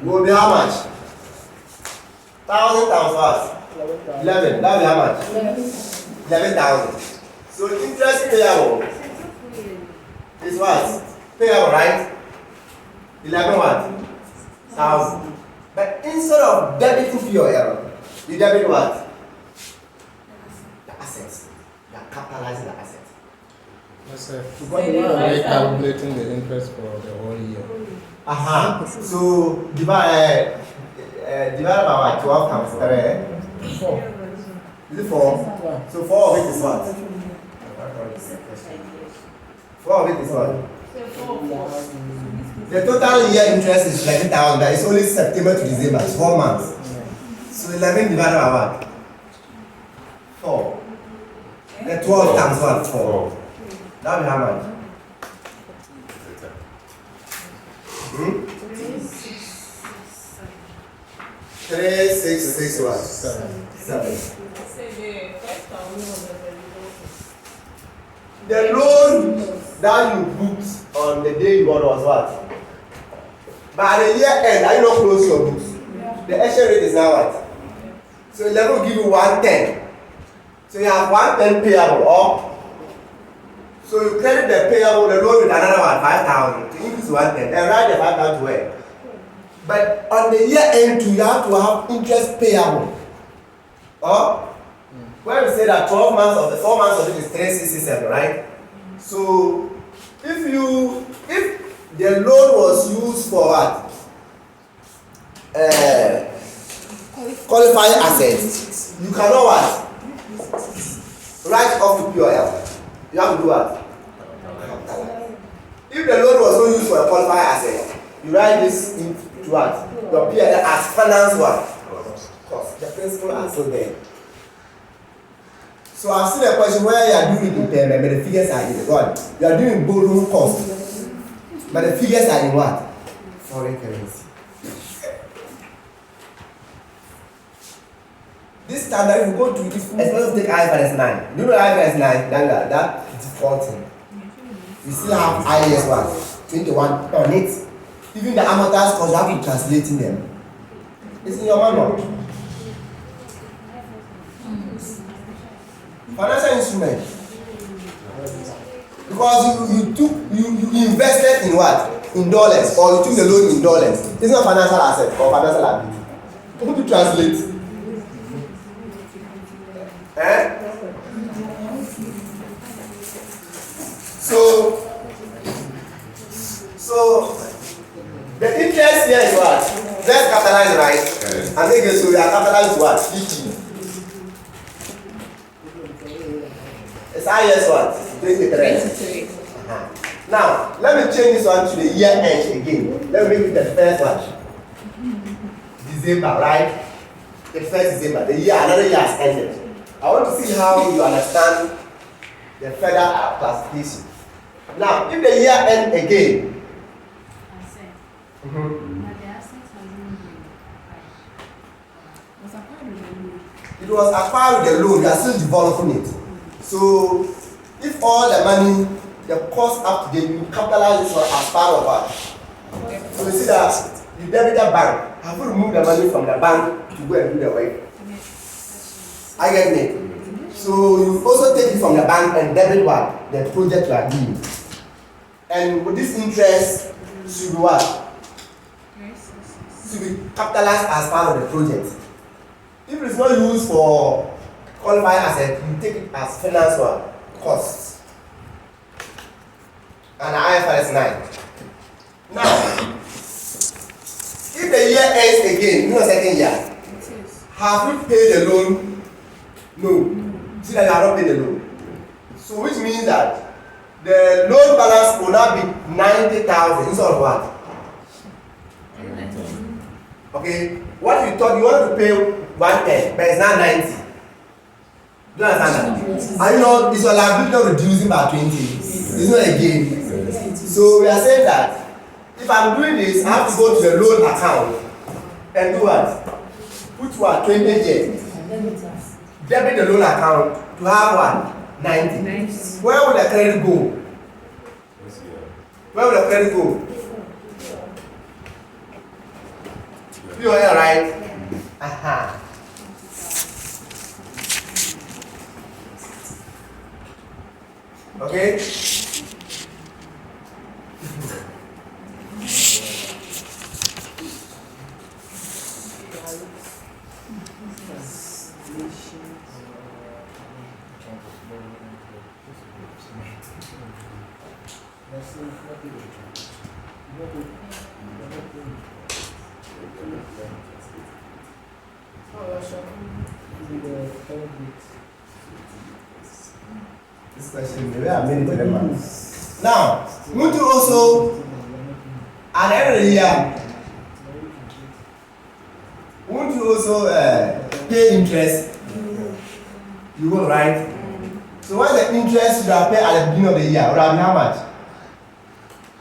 will be how much? 1,000 times what? 11. That will be how much? 11,000. So interest payable is what? Payable, right? 11 what? 1,000. But instead of debiting your error, you debit what? The assets. You are capitalizing the assets. Yes, sir. Because we are calculating the interest for the whole year. So divide by what? 12 times 3. 4. Is it 4? So 4 of it is what? 4 of it is what? The total year interest is 11,000. But it's only September to December. It's 4 months. So 11 divided by what? 4. The 12 times what? 4. That will be how much? 3, 6, 6 what? 7. The loan that you booked on the day you got was what? By the year end, are you not close your books? The exchange rate is now what? So 11 will give you 110. So you have 110 payable, or so you credit the payable, the loan with another one, 5,000 to increase 110 and write the 5,000 to where? But on the year end too, you have to have interest payable. Or when we say that 12 months of the 4 months of it is 367, right? So if the loan was used for what? Qualifying assets, you cannot what? Write off to POL. You have to do what? If the loan was not used for a qualifying asset, you write this into what? Your POL as finance what? Cost. The principal are still there. So I've seen a question where you are doing impairment, but the figures are in what? You are doing borrowing cost, but the figures are in what? Foreign currency. This standard, if you go to this, especially take IFRS 9. Do you know IFRS 9? That defaulting. You still have IAS 1, 21 on it. Even the amortized cost, you have to translating them. It's in your manual. Financial instrument. Because you invested in what? In dollars, or you took the loan in dollars. It's not financial asset or financial liability. How to translate? So the interest here is what? Let's capitalize, right? Yes. And then so we are capitalized what? 50. It's IS what? 23. Now, let me change this one to the year end again. Let me make it the first one. December, right? The first December. The year, another year has ended. I want to see how you understand the further classification. Now, if the year end again, it was acquired with the loan, you are still developing it. So, if all the money, the cost up to date, you capitalize this one as part of what? So you see that you debit the bank, have to remove the money from the bank to go and do the work. I get it. So you also take it from the bank and debit what? The project you are doing. And with this interest should be what? Should be capitalized as part of the project. If it's not used for qualifying asset, you take it as finance what? Costs. And IFRS 9. Now, if the year ends again, you know second year, have you paid the loan? No. See that you have not paid the loan. So which means that the loan balance will now be 90,000 instead of what? Okay. What you thought you wanted to pay 110, but it's now 90. Do you understand that? And you know it's your liability not reducing by 20. It's not a gain. So we are saying that if I'm doing this, I have to go to the loan account and do what? Put what? 20 years. Debit the loan account to have what? 90. Where will the credit go? Where will the credit go? You are right. Aha. Okay? This question, maybe I made it to the man. Now, won't you also, at the end of the year, won't you also pay interest? You will, right? So what is the interest you have paid at the beginning of the year? Would have been how much?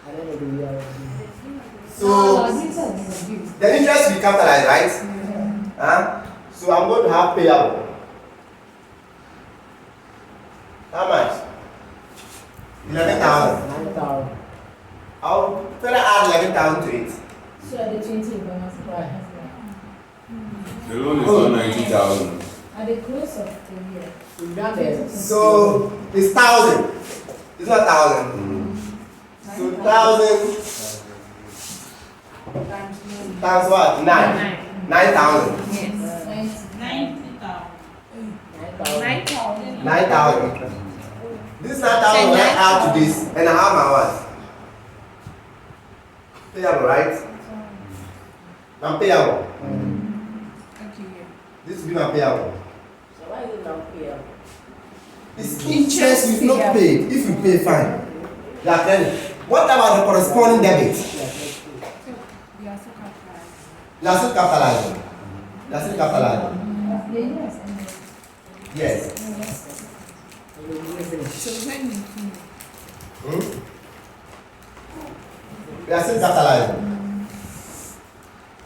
At the end of the year. So the interest will be capitalized, right? Huh? So I'm going to have payable. How much? 11,000. 9,000. I'll further add 11,000 to it. So at the 20 bonus price. The loan is not 90,000. At the close of the year. We've done this. So it's 1,000. It's not 1,000. So 1,000 times what? 9,000. Yes. 90,000. 9,000. This 9,000 will add to this, and I have my what? Payable, right? I'm payable. This will be my payable. So why is it not clear? It's interest you've not paid. If you pay, fine. You are credit. What about the corresponding debit? You are still capitalizing. You are still capitalizing. Yes. We are still capitalizing.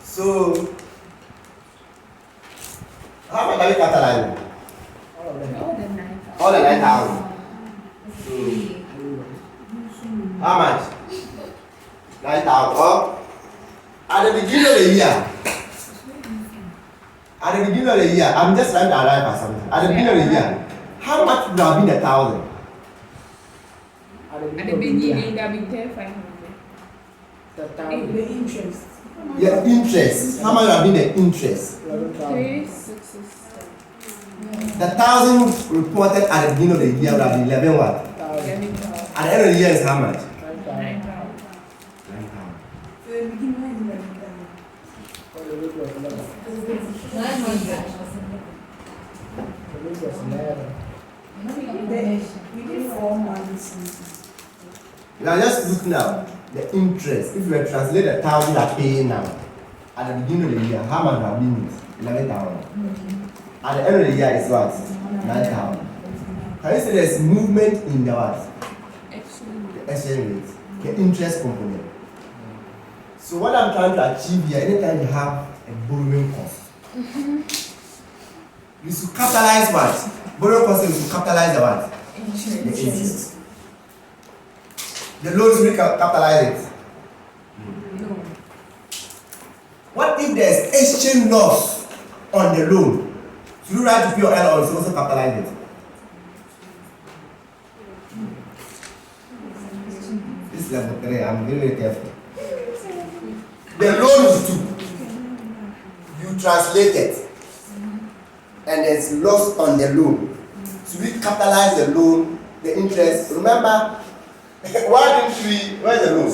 So, how much are we capitalizing? All the 9,000. How much? 9,000. Or at the beginning of the year. At the beginning of the year, I'm just trying to arrive at something. At the beginning of the year, how much would have been 1,000? At the At the beginning of the year. beginning, that be 500. The The interest. Yeah, interest. How much would have been the interest? 11,000. 367. The 1,000 reported at the beginning of the year would have been 11 what? 11,000. At the end of the year is how much? 9,000. 9,000. 9,000. Well, the rate was 11. 900. The rate was 11. We did 4 months. We are just looking at the interest. If you were translate the 1,000 you are paying now, at the beginning of the year, how much would have been it? 11,000. At the end of the year is what? 9,000. Can you say there's movement in the what? Excellent. The exchange rate, the interest component. So what I'm trying to achieve here, anytime you have a borrowing cost, you should capitalize what? Borrowing cost is to capitalize the what? The interest. The loans will capitalize it. No. What if there's exchange loss on the loan? So Should you write to POL or should you also capitalize it? This is level 3. I'm very, very careful. The loan you took, you translate it, and there's loss on the loan. Should we capitalize the loan, the interest? Remember, why didn't we? Where's the loan?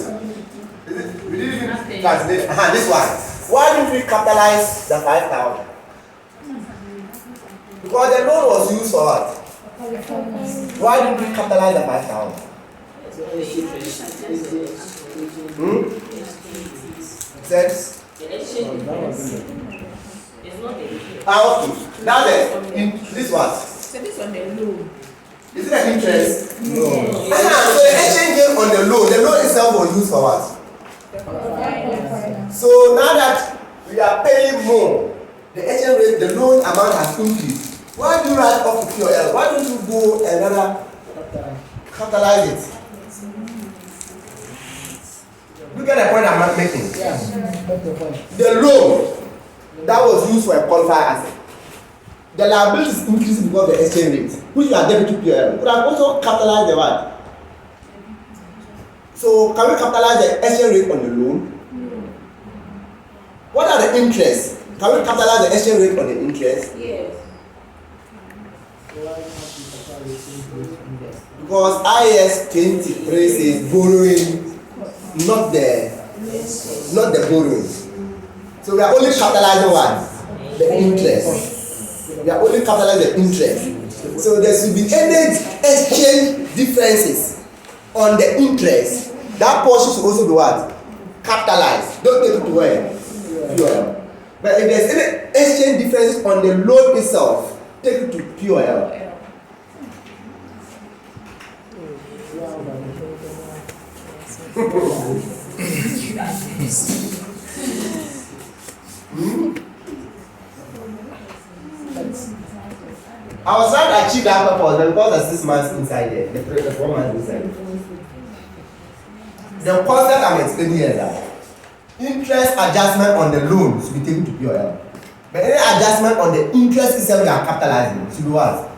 We didn't even translate. This one. Why didn't we capitalize the 5,000? Because the loan was used for what? Why didn't we capitalize the 5,000? Says. The exchange difference is not the interest. Okay. Now then, this one. So this on the loan. Is it an interest? No. So the exchange gain on the loan itself was used for what? So now that we are paying more, the exchange rate, the loan amount has increased. Why do you write off the POL? Why don't you go another capitalize it? Look at the point I'm not making. Yeah, that's the point. The loan that was used for a qualified asset. The liability is increasing because of the exchange rate, which you are debiting to POL. Could have also capitalized the what? So can we capitalize the exchange rate on the loan? What are the interests? Can we capitalize the exchange rate on the interest? Yes. Because IAS 23 says borrowing, not the borrowing. So we are only capitalizing what? The interest. We are only capitalizing the interest. So there should be any exchange differences on the interest. That portion should also be what? Capitalized. Don't take it to where? POL. But if there's any exchange differences on the loan itself, take it to POL. I was trying to achieve that purpose, but because the 6 months inside there, the 4 months inside. The concept I'm explaining here is that interest adjustment on the loan should be taken to POL. But any adjustment on the interest itself we are capitalizing should be what?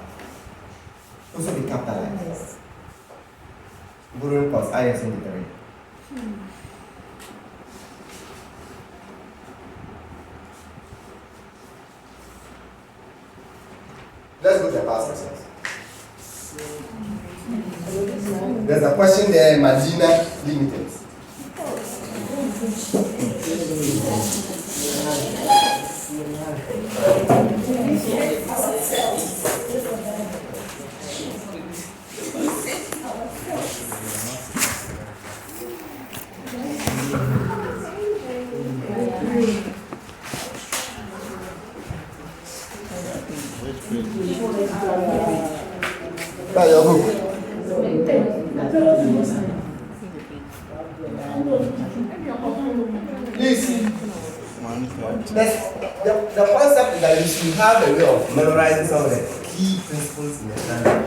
Also be capitalized. Borrowing cost, IAS 23. Let's go to the past exercise. There's a question there, Medina Limited. By your book. Please. The concept is that you should have a way of memorizing some of the key principles in the standard.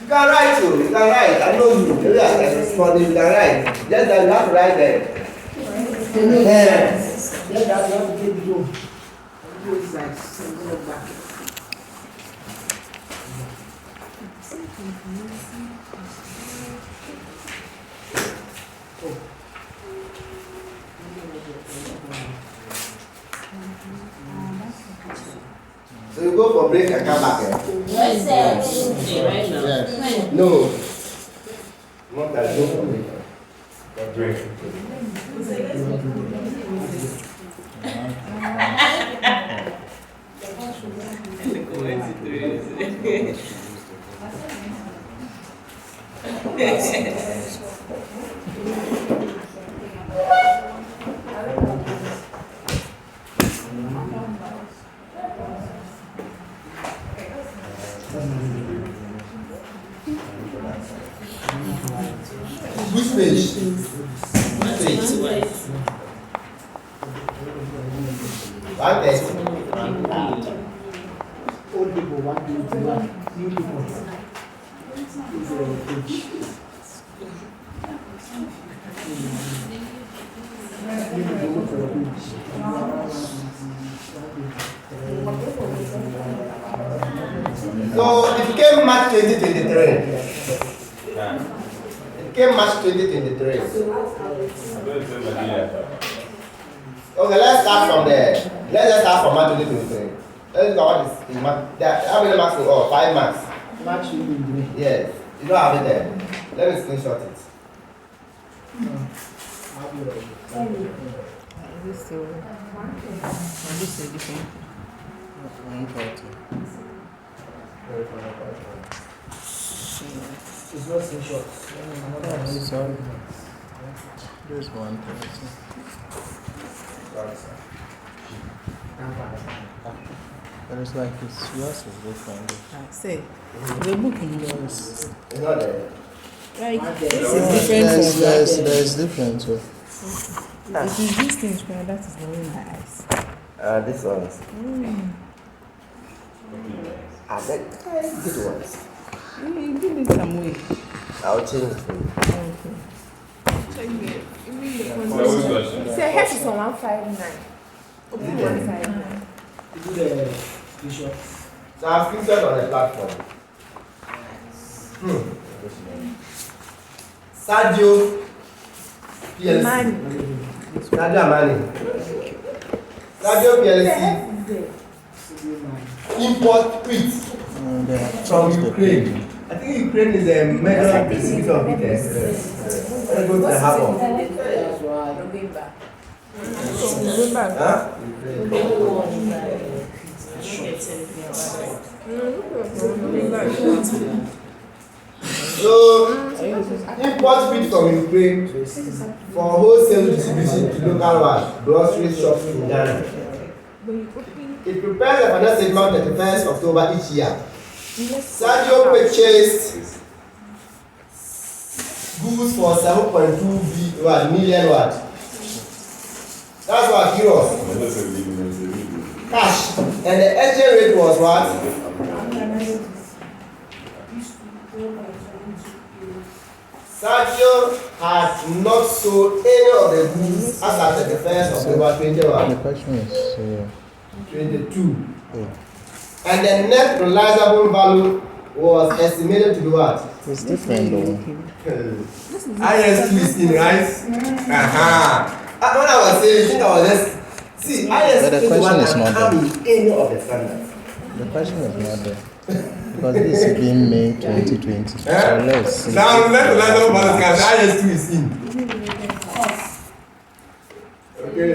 You can write too. You can write. I know you. Maybe I can respond. You can write. Just that you have to write there. So you go for break and come back here. Yes, sir. Right now. No. Not that. Go for break. For break. Which page? One test. Old people, 121. New people. So it came March 2023. It came March 2023. Okay, let's start from there. Let's just start from March 2023. Let's go what is in March. How many marks? Oh, 5 marks. March 2023. Yes. You don't have it there. Let me screenshot it. This is different. 140. It's not screenshot. Sorry. This 130. But it's like yours is different. I say, the book in yours. It's not there. Like, this is different from that. There's different. So. It is this thing, that is the way in my eyes. This one's. Good ones. Give it some way. I'll change it for you. Okay. Say hex is on 159. Open 159. Do the screenshot. So I've screenshot on the platform. Sadio PLC. Sadio Amani. Sadio PLC. Import wheat from Ukraine. I think Ukraine is a major distributor of wheat. Let's go to the harbor. That's why. Huh? So, import wheat from Ukraine for wholesale distribution to local grocery shops in Ghana. It prepares a financial statement 31st October each year. Sadio purchased goods for 7.2 million watt. That's what euros. Cash. And the exchange rate was what? Sadio has not sold any of the goods as at the 1st of October 21. The question is 22. And the net realizable value was estimated to be what? it's different though. IS2 is in, right? When I was saying, I think I was just see But the IS2 question is can not come in any of the standards. The question is not there. Because this is being made 2020. So let's see. Now net realizable value can IS2 is in. Okay.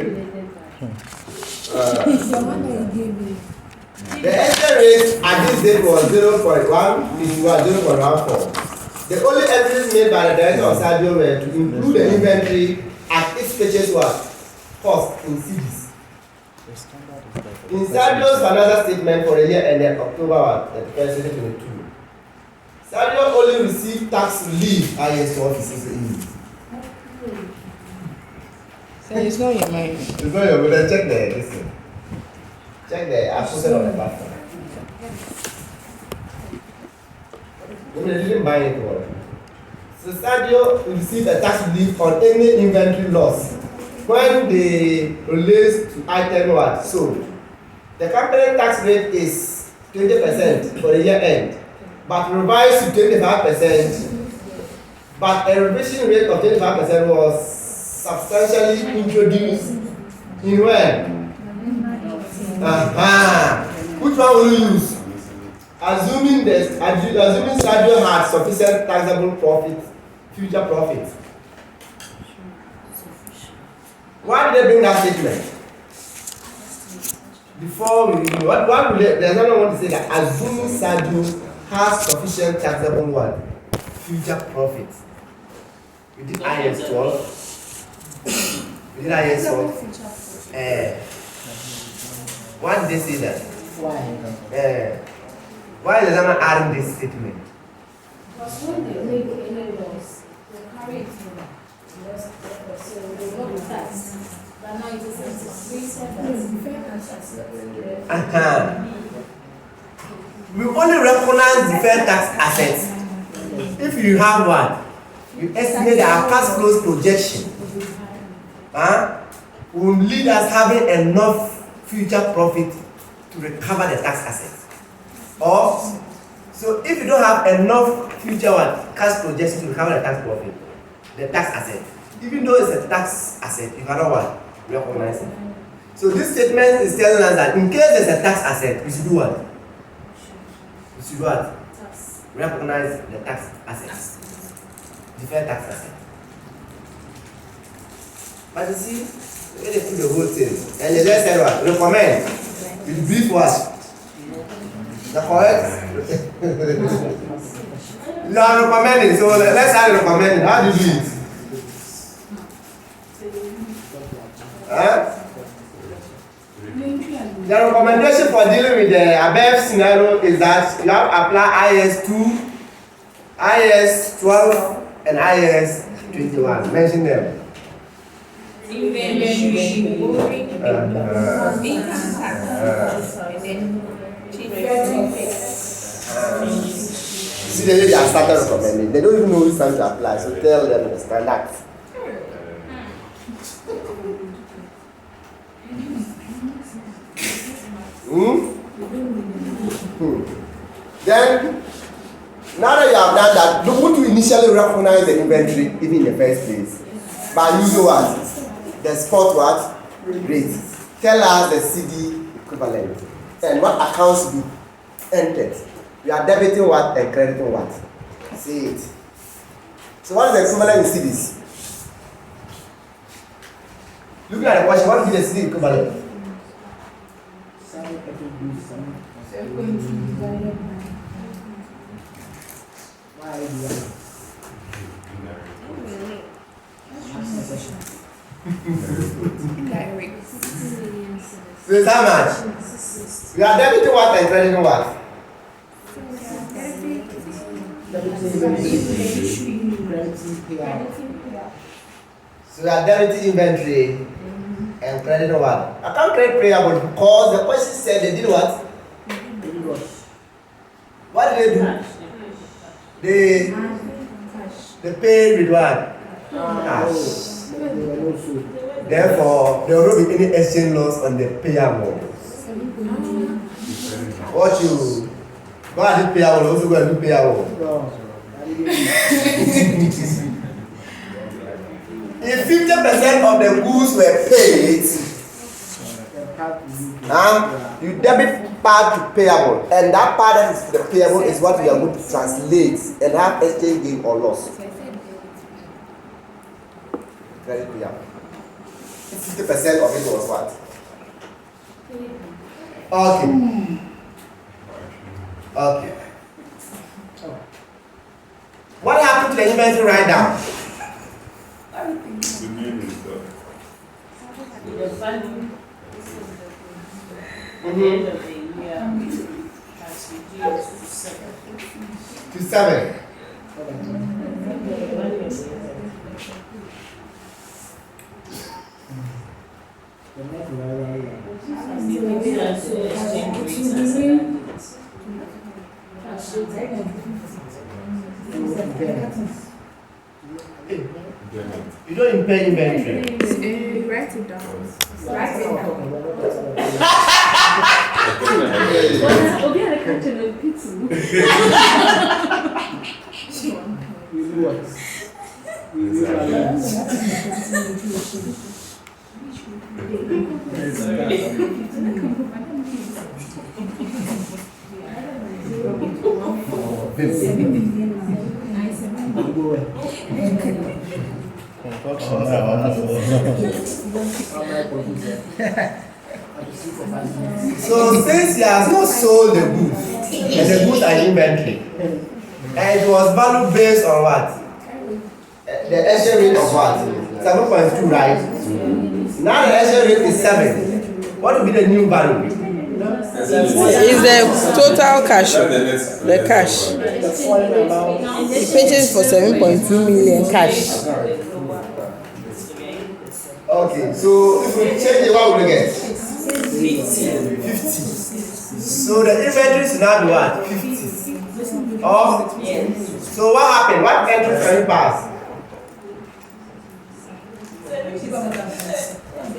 The exchange rate at this date was 0.1, it was 0.14. The only entries made by the director of Sadio were to include the inventory at its purchase cost in CDs. In Sadio's financial statement for the year ended October 2022, Sadio only received tax relief IS offices. So it's not your mind. It's not your good. Check the listen. Check the I posted on the platform. They didn't buy it all. So Sadio received a tax relief on any inventory loss when they released to item what sold. The company tax rate is 20% for the year end, but revised to 25%. But a revision rate of 25% was substantially introduced in when? Which one will you use? Assuming Sadio had sufficient taxable profit, future profit. Why did they bring that statement? Before we what will they, there's no one to say that assuming Sadio has sufficient taxable what? Future profit. We did IS 12. We did IS 12. Why did they say that? Why? Why is not adding this statement? Because when they make any laws, they carry it to the rest of the so they go with tax. But now it is We only recognize deferred tax assets if you have one. You estimate our cash flows projection. will lead us having enough future profit to recover the tax asset. Or, so if you don't have enough future cash projection to recover the tax profit, the tax asset, even though it's a tax asset, you cannot recognize it. So this statement is telling us that in case there's a tax asset, we should do what? We should what? Recognize the tax assets. Deferred tax asset. But you see, when they put the whole thing, and they just said what? Recommend. With brief what? The correct? You are recommending, so let's start recommending. How do you do it? Huh? The recommendation for dealing with the above scenario is that you have to apply IAS 2, IAS 12, and IAS 21. Mention them. Inventory, borrowing, income tax, and then See, they are started recommending. They don't even know which time to apply, so tell them the standards. Then, now that you have done that, would you initially recognize the inventory even in the first place? By using what? The spot what? Rate. Tell us the CD equivalent. And what accounts be entered. We are debiting what and crediting what? Say it. So what is the equivalent in CDs? Looking at the question, what is the CD equivalent? 7.2. So it's how much? We are debiting what and crediting what? So we are debiting inventory and crediting what? I can't credit payable because the question said they did what? What did they do? They paid with what? Cash. Therefore, there will not be any exchange loss on the payable. What you go and do payable, also go and do payable. If 50% of the goods were paid, you debit part to payable, and that part that is the payable is what we are going to translate and have exchange gain or loss. Credit payable. 50% of it was what? Okay. Okay. What happened to the inventory write down? The name is The value at the end of the year has reduced to 7. To 7. You don't impair inventory. write it down. Write it down. Obi are catching the pizza. So since he has not sold the goods, and the goods are in inventory, and it was value based on what? The exchange rate of what? 7.2, right? Now the exchange rate is 7. What will be the new value? Is the total cash, the cash. He purchased for 7.2 million cash. Okay, so if we change it, what will we get? 50. So the inventory is now be what? 50. Oh, so what happened? What entry can you pass?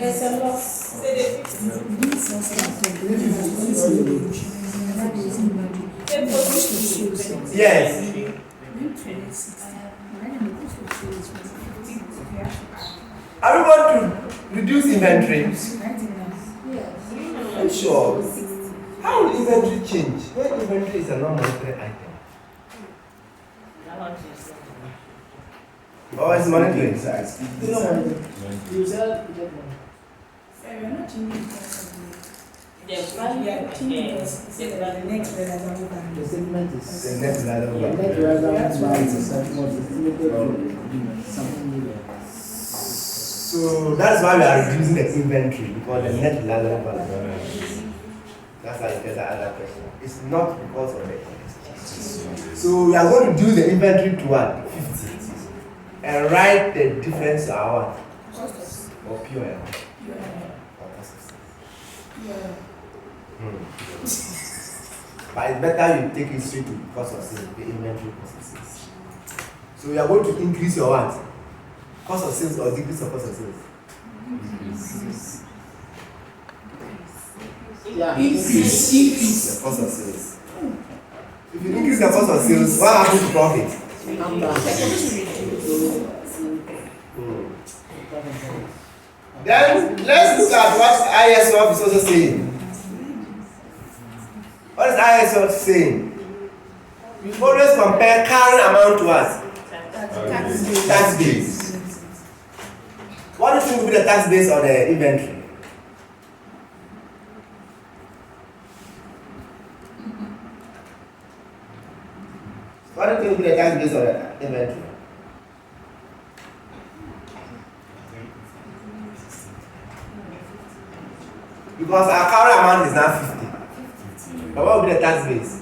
There's a loss. Yes. Are we going to reduce inventory? I'm sure. How will inventory change when inventory is a non-monetary item? Or is monetary? You sell, you get money. We're not changing the The value next The statement is. The net value. The net revenue by the settlement is estimated to be something million. So that's why we are reducing the inventory because the net value. That's why you get the other question. It's not because of the interest. So we are going to do the inventory to what? 50. And write the difference to our what? Or pure. Or cost of sales. But it's better you take it straight to cost of sales, the inventory cost of sales. So you are going to increase your what? Cost of sales or decrease your cost of sales? Yeah. The cost of sales. If you increase the cost of sales, what happens to profit? Come down. Then let's look at what ISO is also saying. What is ISO saying? You always compare current amount to what? Tax base. What do you think will be the tax base on the inventory? What do you think will be the tax base on the inventory? Because our current amount is now 50. But what will be the tax base?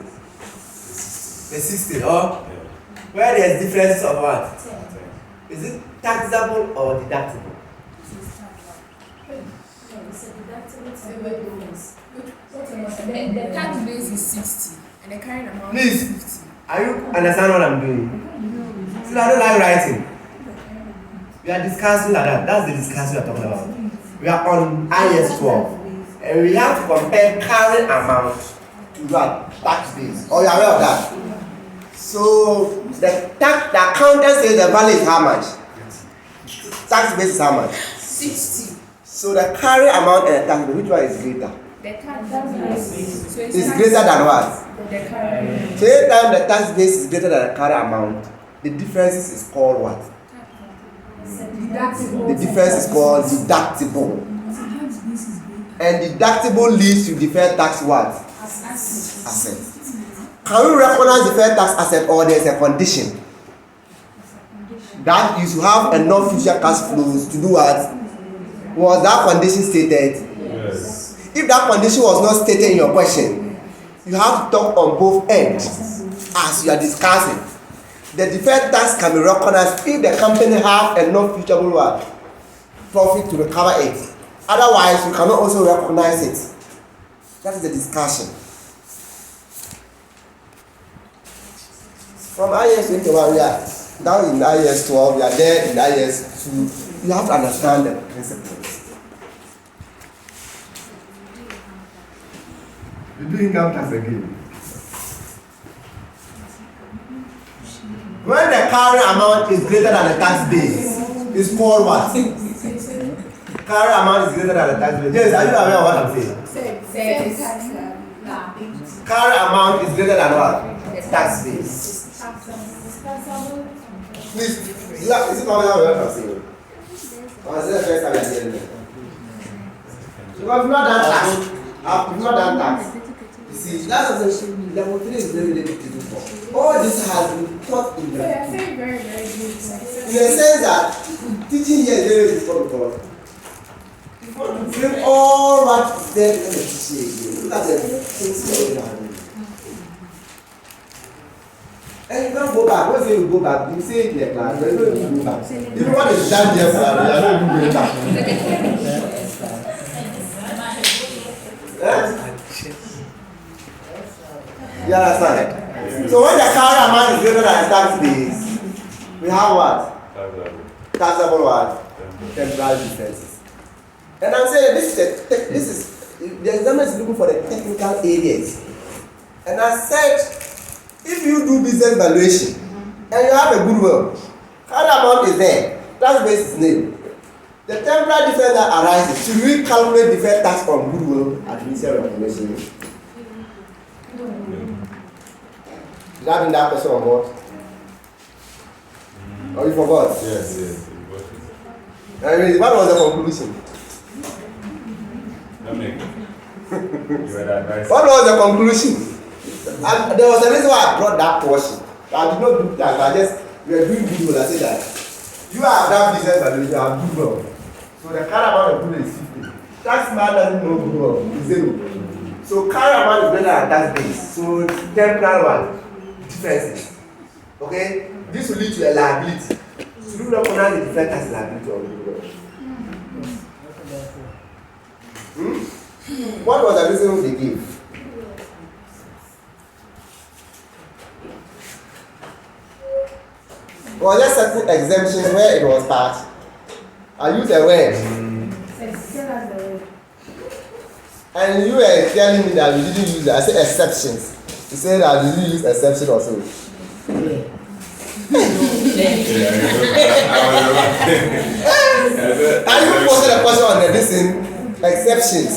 The 60, or where there is differences of what? Is it taxable or deductible? The tax base is 60 and the current amount Please, is 50. are you understand what I'm doing? See, I don't like writing. We are discussing like that. That's the discussion we are talking about. We are on IS 12. And we have to compare current amount to what? Tax base. Oh, you are aware of that? So the accountant says the value is how much? Tax base is how much? 60. So the current amount and the tax base, which one is greater? The tax base so It's greater than what? the current. So anytime the tax base is greater than the current amount, the difference is called what? The difference is called deductible. And deductible leads to deferred tax what? Asset. Can we recognize deferred tax asset or there is a condition that you should have enough future cash flows to do what? Was that condition stated? Yes. If that condition was not stated in your question, you have to talk on both ends as you are discussing. The deferred tax can be recognized if the company have enough future what? Profit to recover it. Otherwise, you cannot also recognize it. That is the discussion. From IS 21, we are down in IS 12, we are there in IS 2. You have to understand the principles. We do income tax again. When the current amount is greater than the tax base, it's called what? Current amount is greater than the tax base. James, are you aware of what I'm saying? Current amount is greater than what? Tax base. Please, is it coming out what I'm saying? Or is it the first time you're hearing it? Because we've not done tax. We've not done tax. You see, that's what level 3 is very difficult for. All this has been taught in the So you're saying very, very good. in the sense that teaching here is very difficult because you want to bring all what is there in the teaching again. Look at the things going on. And you can't go back. When you say you go back, you say it in the class, but you don't even go back. Even what is done there, you are not even going back. You understand? So when the current amount is greater than the tax base, we have what? Taxable what? Temporary differences. And I'm saying this is the examiner is looking for the technical areas. And I said, if you do business valuation and you have a goodwill, carry amount is there. Tax base is nil. The temporary difference that arises, should we calculate deferred tax on goodwill at initial recognition? Did I bring that question on board? Or you forgot? Yes. I mean, what was the conclusion? Dominic, you had advice. What was the conclusion? And there was a reason why I brought that portion. I did not do that. We are doing goodwill. I said that you have that business valuation, you have goodwill. So the current amount of goodwill is 50. Tax man doesn't know goodwill, it's 0. So current amount is greater than tax base. So temporal one differences. Okay? This will lead to a liability. So you recognize the deferred tax liability on goodwill. What was the reason they gave? Well, just certain exemptions where it was passed. I use a word. And you were telling me that you didn't use it. I said exceptions. You said that you didn't use exception also. And you posted a question on the listen exceptions.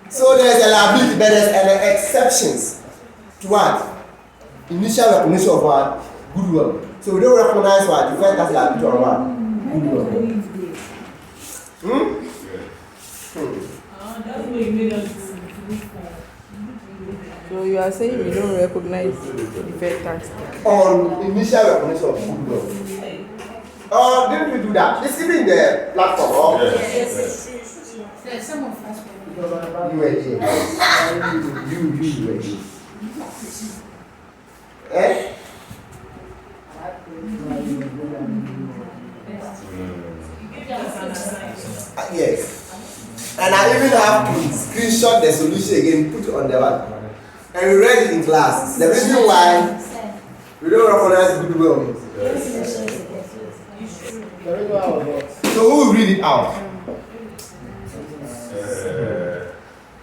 So there's a liability, but there's an exceptions to what? Initial recognition of what? Goodwill. So we don't recognize what? Deferred tax liability on what? Goodwill. So you are saying we don't recognize deferred tax? On initial recognition of goodwill. Didn't we do that? It's even in the platform. Or? Yes. Some of us You were here. You were here. Eh? Yes. And I even have to screenshot the solution again, put it on the one. And we read it in class. The reason why we don't recognize goodwill. So who will read it out?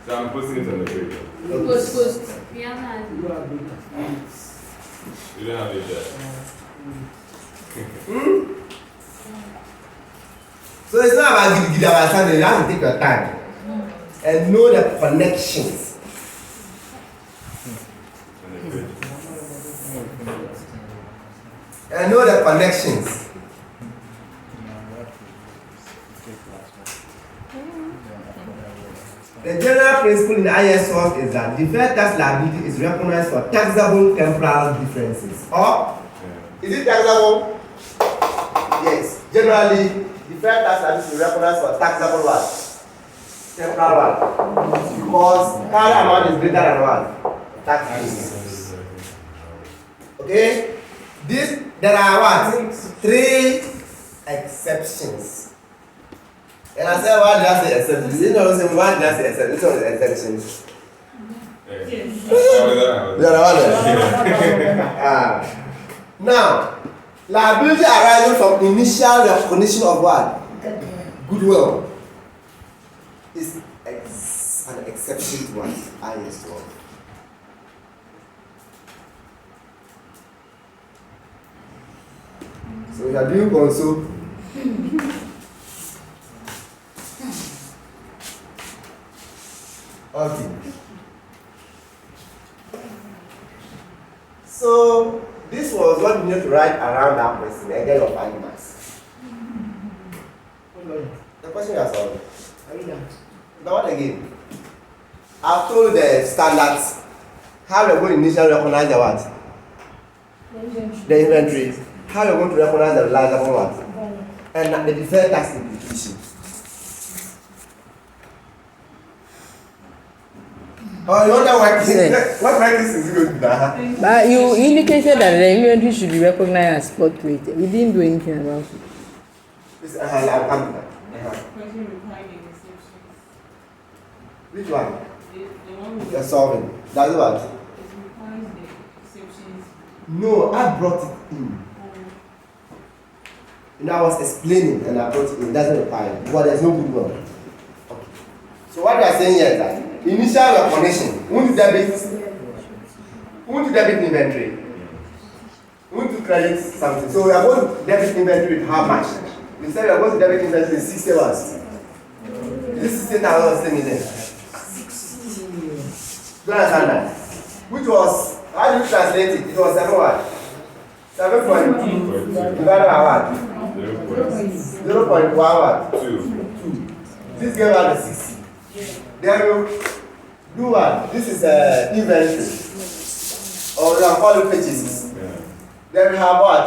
So I'm posting it on the page. Post. You don't have it there. So it's not about giddy understanding. You have to take your time and know the connections. On the page. And know the connections. The general principle in IS1 is that deferred tax liability is recognized for taxable temporal differences. Or is it taxable? Yes. Generally, deferred tax liability is recognized for taxable what? Temporal one. Because carry amount is greater than what? Tax base. Okay? There are what? 3 exceptions. And I said, why did I say exceptions? You know, why did I say exceptions? This one is exceptions. Now, liability arising from initial recognition of what? Goodwill is an exception to what? IS12. So we are doing console. Okay. So this was what we need to write around that question, again of arguments. The question you are solving. Now what again? I've told the standards how we're going to initially recognize the what? The inventory. How you're going to recognize the realizable what? And the deferred tax implication. Oh, you wonder what practice is going to do? But you indicated that the inventory should be recognized as spot rate. We didn't do anything about it. Which one? You're solving. That's what? No, I brought it in. I was explaining and I brought it doesn't require it because there's no goodwill. Okay. So what you are saying here is that initial recognition, won't debit inventory. We want to credit something. So we are going to debit inventory with how much? We said we are going to debit inventory with 60 hours. This is 60,000 million. 60 million. Do you understand that? Which was, how do you translate it? It was 7 what? 7.2 divided by what? 0.1 what? 2. This gave us the 60. Then we do what? This is inventory. Or we can call it purchases. Then we have what?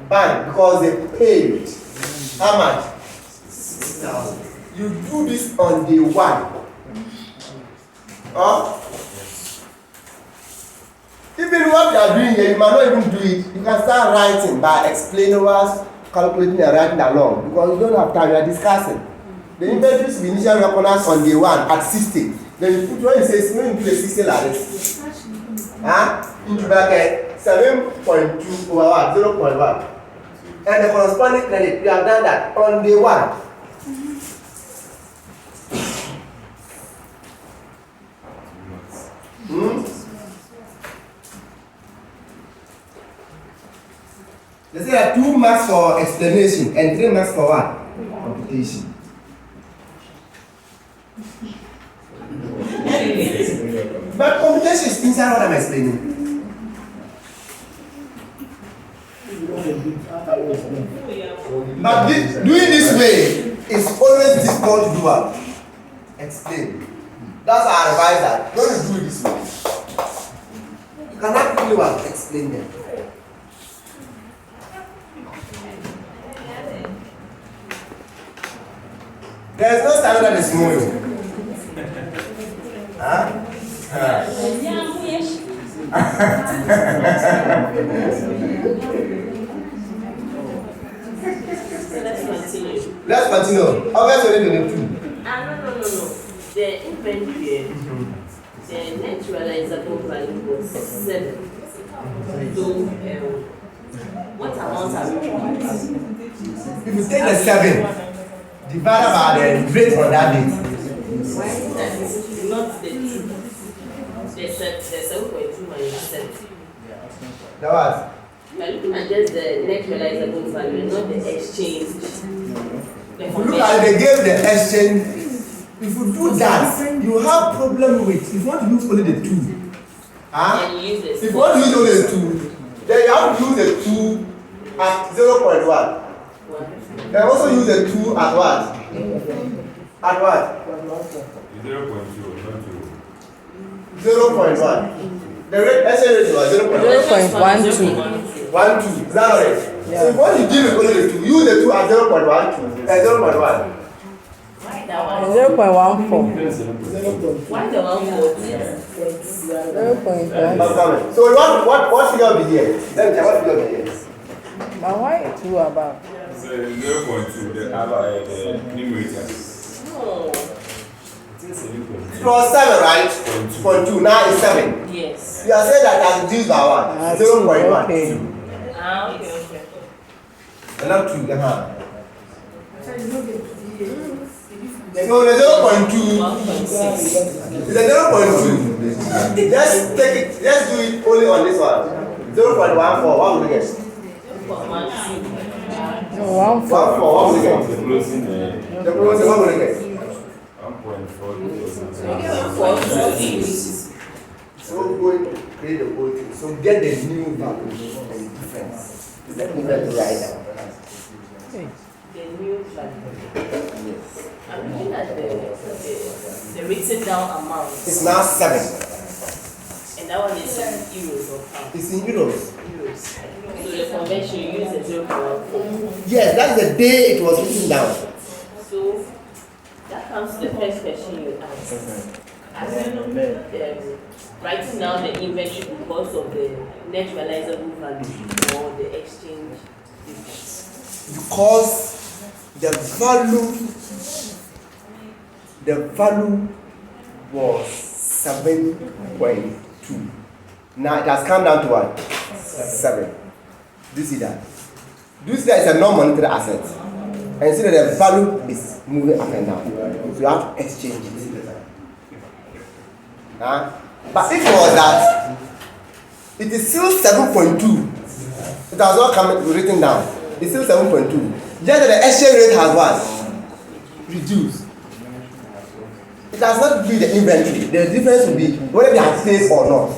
Bank, because they paid. How much? 60,000. You do this on day 1. Even what you are doing here, you might not even do it. You can start writing by explaining what's calculating and writing along. Because you don't have time, you are discussing. The inventories will initially recognize on day 1 at 60. Then you put when you say when you do the 60 like this. Into bracket 7.2 over what? 0.1. And the corresponding credit, we have done that on day 1. They say there are 2 marks for explanation and 3 marks for what? Computation. But computation is inside what I'm explaining. But doing this way is always difficult to do what? Explain. That's our advice that don't do it this way. You cannot really what? Explain them. There is no standard that is moving. Let's continue. Let's continue. August 2022. No. The inventory, the net realizable value was 7. So, what amount are we doing? If you take the 7, divided by the rate on that date. Why is that? Not the 2. The 7.2 minus 7. That was. We are looking at just the net realizable value, not the exchange. If you look at they gave the exchange, if you do that, you have problem with, if you want to use only the 2. And you use the If you want to use only the 2, then you have to use the 2 at 0.1. Then also use the 2 at what? At what? 0.2, 0.1. The rate exchange rate was 0.1. 0.12. 1, 2. Is that right? Yeah. So if what you give is only the 2, use the 2 at 0.12 and 0.1. Why that one? 0.14. Why the one for 0.1. So what figure will be here? Let me tell you what figure will be here. But why 2 above? 0.2, the numerator. No. It was 7, right? 0.2. Now it's 7. Yes. You are saying that has reduced by what? 0.1. Okay. Okay. And not 2. So the 0.2 is a 0.2. Just take it. Just do it only on this one. 0.14. What will you get? 1.4. 1.4. What will you get? Closing The closing. What will you get? 1.4. So we're going to create the whole thing. So get the new value and the difference. Is that inventory right now? The new value. I'm looking at the written down amount. It's now 7. And that one is in euros or pounds. It's in euros. Euros. So the convention you use the 0.14. Yes, that's the day it was written down. So that comes to the first question you asked. Writing down the inventory because of the net realizable value or the exchange difference. Because the value was 7.2. Now it has come down to what? 7. Do you see that? Do you see that it's a non-monetary asset? And you see that the value is moving up and down. So you have to exchange it. But if it was that, it is still 7.2. It has not come written down. It's still 7.2. Just that the exchange rate has what? Reduced. It has not been the inventory. The difference will be whether they have paid or not.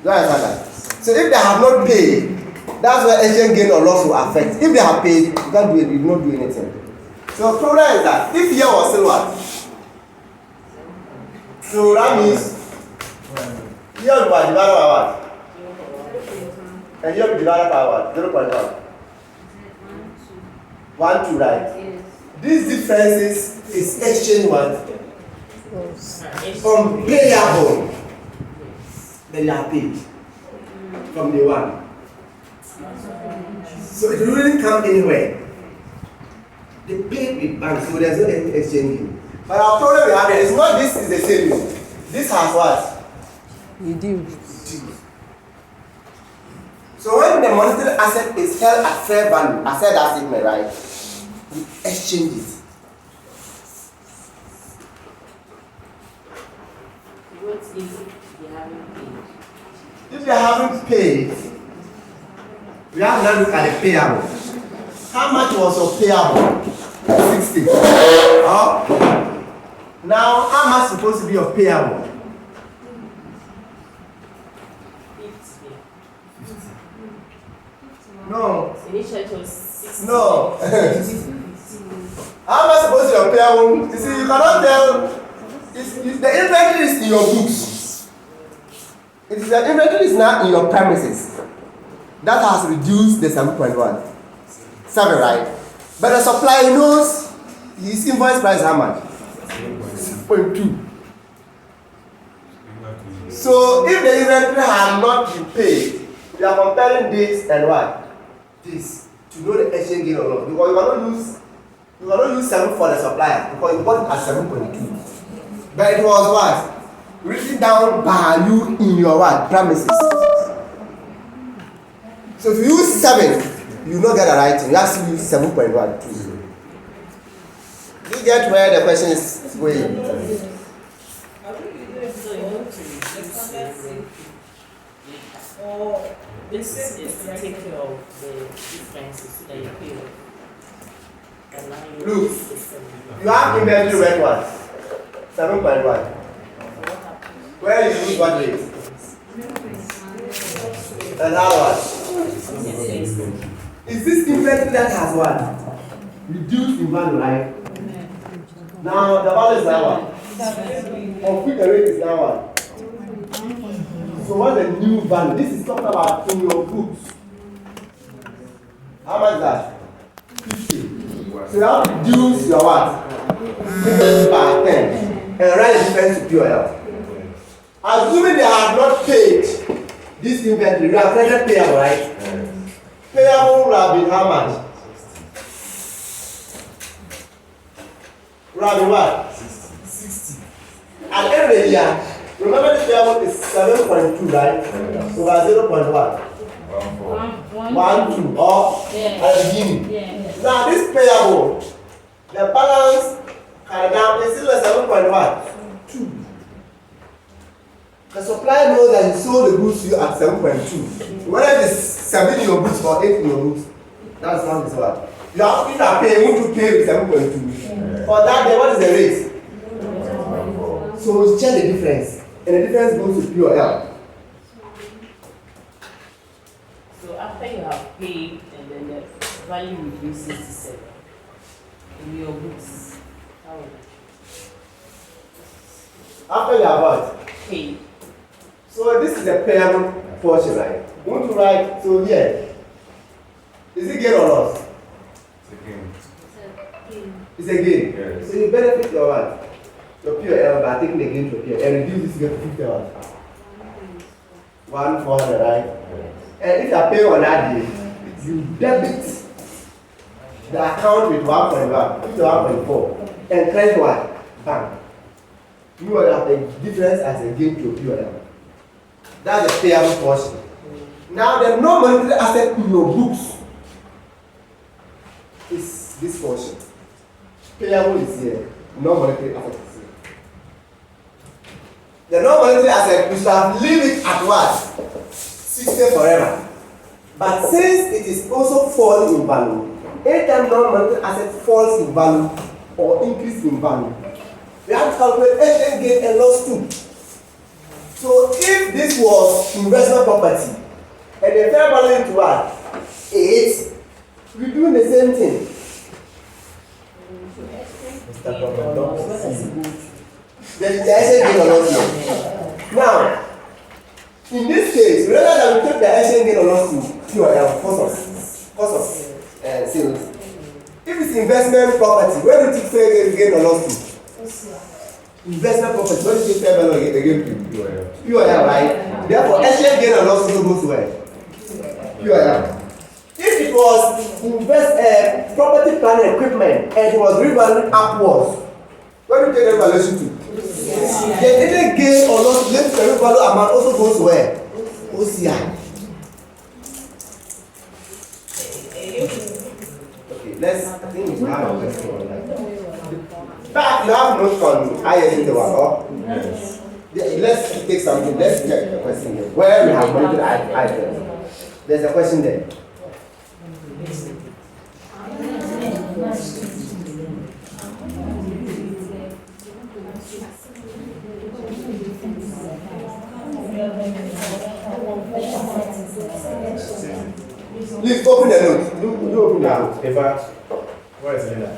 Do you understand that? So if they have not paid, that's where exchange gain or loss will affect. If they have paid, you can't do it, you will not do anything. So the problem is that if here was still what? So that means here will be divided by what? And here will be divided by what? 0.1. 1, 2, right? These differences is exchange what? From payable. Then you are paid. From day one. So it really come anywhere. They paid with banks, so there's no any exchanging. But our problem we have is not this is the same. This has what? Reduced. So when the monetary asset is held at fair value, I said that statement, right? We exchange it. What if they haven't paid? If they haven't paid, we have now look at the payable. How much was your payable? 60. Now, how much supposed to be your payable? 50. No. Initially it was 60. No. How much supposed to be your payable? You see, you cannot tell. The inventory is in your books. It is the inventory is now in your premises. That has reduced the 7.1. 7, right? But the supplier knows his invoice price is how much? 6.2. So if the inventory had not been paid, we are comparing this and what? This to know the exchange gain or loss. Because you cannot use 7 for the supplier because you bought it at 7.2. But it was what? Written down by you in your what? Premises. So if you use 7, you will not get a writing. You have to use 7.12. You get where the question is going. So you want to reduce or this is to take care of the differences so that you pay off. And now you Look, use the 7. you have inventory rate what? 7.1. Where you use what rate? And how what? Is this inventory that has what? Reduced in value, right? Now the value is now what? Of which the rate is now what? So what's the new value? This is talking about in your books. How much is that? 50. So you have to reduce your what? By 10. And write the difference to POL. Assuming they have not paid this inventory, you have credit payable, right? Payable will have been how much? Will have been what? 60. At the end of the year, remember the payable is 7.2, right? Over 0.1. 1, 2, or at the beginning. Now this payable, the balance carried down is still a 7.1. 2. The supplier knows that he sold the goods to you at 7.2. Whether it is 7 in your books or 8 in your books, that's not his word. You have, if you are paying, you want to pay with 7.2. For that, then what is the rate? So we check the difference, and the difference goes to POL. So after you have paid and then the value reduces to 7 in your books, how will it? After you have what? Paid. So this is the payable portion, right? You want to write, so here, is it gain or loss? It's a gain. Yes. So you benefit your what? Your POL by taking the gain to POL and reduce this gain to 50 what? 1,400, right? And if you are paying on that day, you debit the account with 1.1, 1.4, and credit what? Bank. You will have the difference as a gain to POL. That's the payable portion. Now the non-monetary asset in your books is this portion. Payable is here, non-monetary asset is here. The non-monetary asset, we should have leave it at what? 60 forever. But since it is also falling in value, anytime non-monetary asset falls in value or increase in value, we have to calculate exchange gain and loss too. So if this was investment property and the fair value to what? 8, we do the same thing. There is the exchange gain or loss here. Now, in this case, rather than we take the exchange gain or loss to QRL, cost of sales. If it's investment property, where do you take fair gain or loss to? Investment property, where do you take fair value again to? QRL, right? Therefore, exchange gain or loss goes where? QRL. If it was property, plant and equipment and it was revalued upwards, where do you take the valuation to? The any gain or loss linked to the revalue amount also goes where? OCI. Okay, I think we have a question on that. But you have notes on IS in the one, yes. Let's take something, let's check the question here. Where we have monetary items. There's a question there. Please open the note. You open the note. In fact, where is Linda?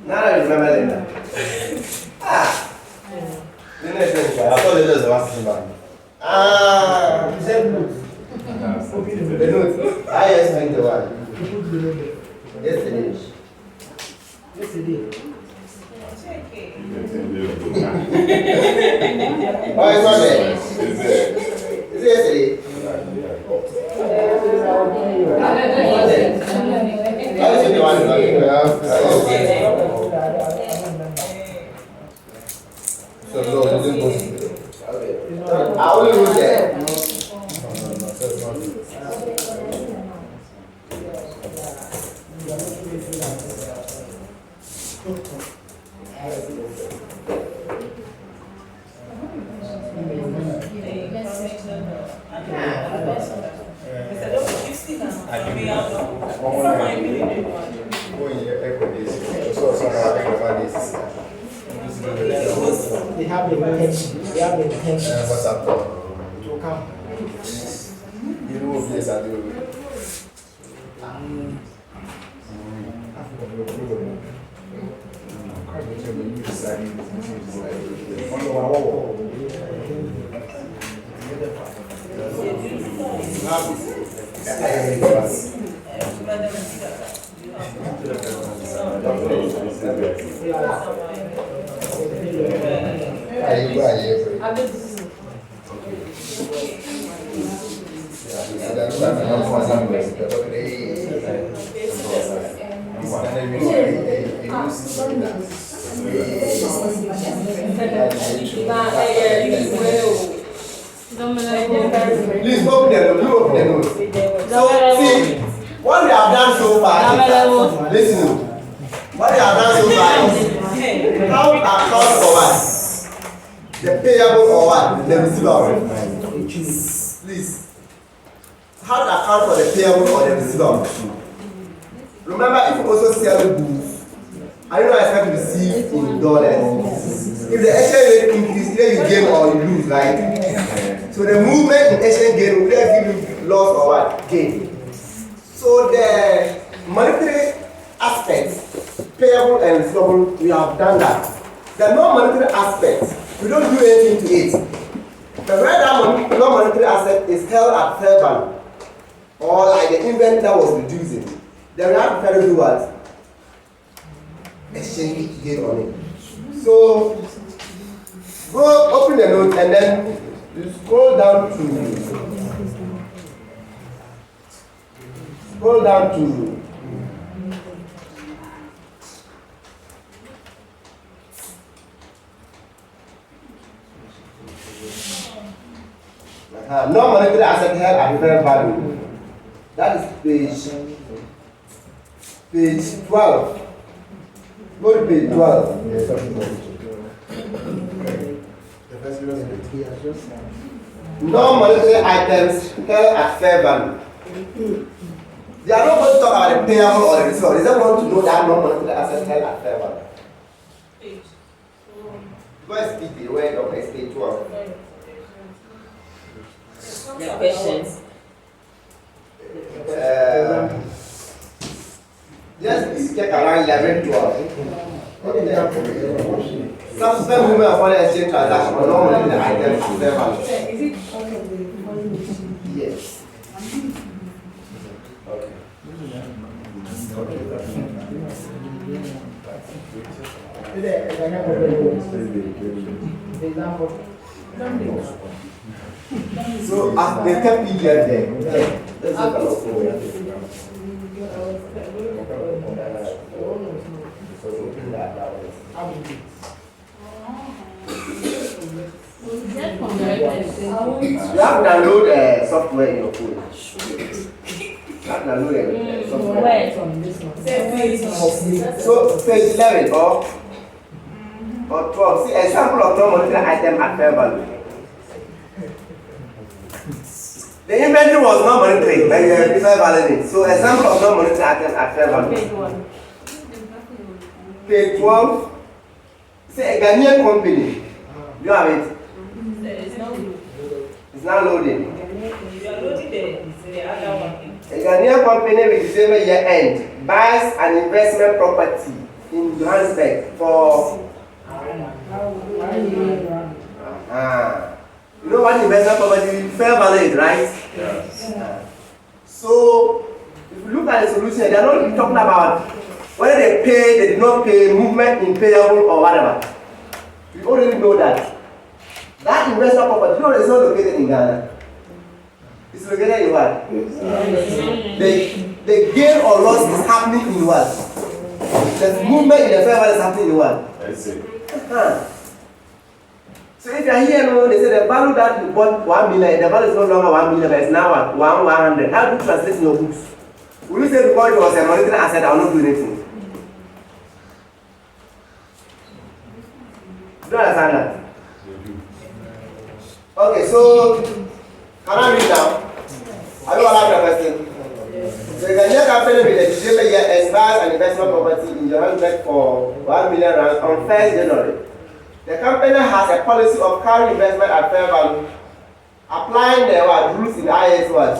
Now I remember Linda. Linda is very I thought Linda was the one sitting back. you said note. The note. Yes, find the one. Yesterday. Oh, it's not there. Is it yesterday? So, no, it didn't go to the. I only wrote there. They have the intention. They have the intention. What's up? It will come. You know, yes, I do. Please open the note. You open the note. So, see, what we have done so far, listen, what we have done so far is how to account for what? The payable or what? The receivable. Please. How to account for the payable or the receivable? Remember, if you also sell goods, are you not expected to receive in dollars? If the exchange rate increase, either you gain or you lose, right? So the movement in exchange gain will either give you loss or what? Gain. So the monetary aspects, payable and receivable, we have done that. The non-monetary aspects, we don't do anything to it. The red non-monetary asset is held at fair value, or like the inventory that was reducing. Then we have to do what? Exchange gain on it. So go open the note and then you scroll down to Non-monetary asset held at fair value. That is page 12. Go to page 12. Non-monetary items held at fair value. They are not going to talk about the payable or the receivable. They just want to know that non-monetary asset held at fair value. Go and speak the word of page 12. The questions. Just check around 11, 12. Subsequent movement of foreign exchange transaction or non-monetary items at fair value. Is it part of the foreign exchange? Yes. So as they kept it there, let's look at you have to download software in your phone. You have to download software. So page 11 or 12. See example of non-monetary item at fair value. The inventory was non-monetary, but you have fair value. So example of non-monetary item at fair value. Page 12. See a Ghanaian company. You have it. It's not loading. You are loading the other one. A Ghanaian company with December year end buys an investment property in Johannesburg for you know what investment property fair value is, right? Yes. So if you look at the solution, they are not talking about whether they pay, they did not pay, movement in payable or whatever. We already know that. That investment property, you know, it's not located in Ghana. It's located in what? The gain or loss is happening in what? The movement in the fair value is happening in what? I see. So if you are here, no, they say the value that you bought 1 million, the value is no longer 1 million, but it's now what? 100. How do you translate in your books? Will you say because it was a monetary asset, I will not do anything? Do you understand that? Okay, so can I read now? Have you all have your question? So the Ghanaian company with the December year expires an investment property in Johannesburg for 1 million rand on 1st January. The company has a policy of carrying investment at fair value, applying the rules in IAS what?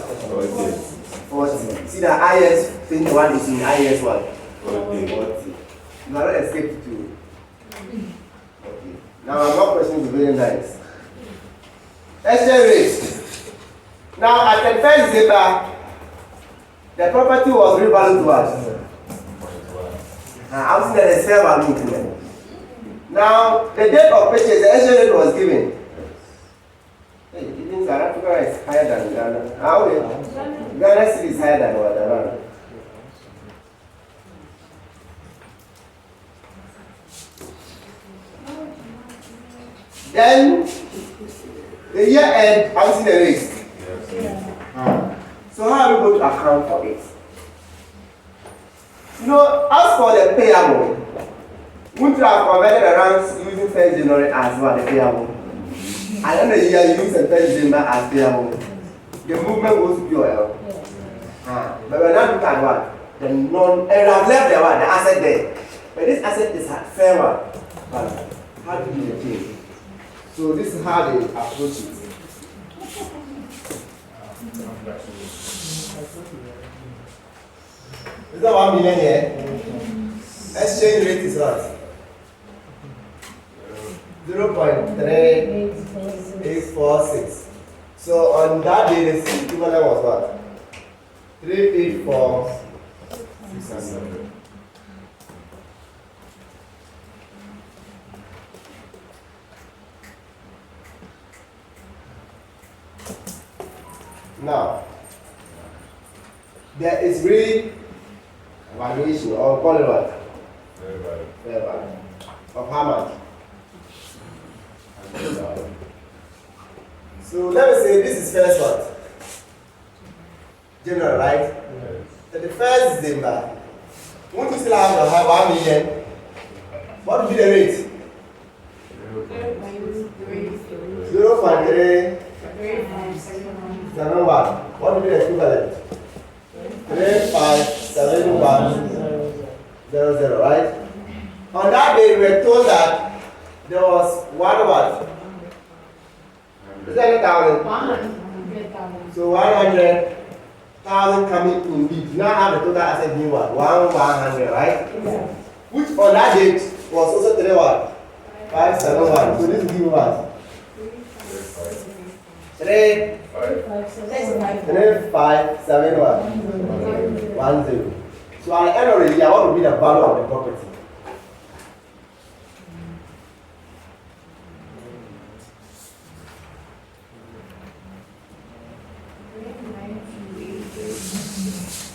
40. See the IAS 21 is in IAS what? 40. You are not escaped to. Okay. Now I'm not questioning is very nice. Exchange rate. Now at the first December, the property was revalued to us. I was in the fair value. Now, the date of purchase, the exchange rate was given. Hey, even South Africa is higher than Ghana. How will Ghana still is higher than what around? Then, the year end, I was in the race. So, how are we going to account for it? You know, as for the payable, wouldn't you have converted around using 1st January as well, the payable? And then the year you use the 1st December as payable. The movement goes to POL. But we're not looking at what? The non, and we have left the what? The asset there. But this asset is at fair value. How do you do the change? So this is how they approach it. Is that 1 million here? Exchange rate is what? 0.3846. So on that day, the C equivalent was what? 384,600. Now, there is re-valuation or call it what? Fair value. Of how much? So let me say this is first what? General, right? 31st December. Won't you still have 1 million? What would be the rate? 0.371. What would be the equivalent? 357100, right? On that day, we were told that there was one what? Is that 1,000? 100,000. So 100,000 coming in bid. Now have the total asset being what? 100, right? Which on that date was also 3 what? 571. So this will give what? 3571. 10. So at the end of the year, what will be the value of the property?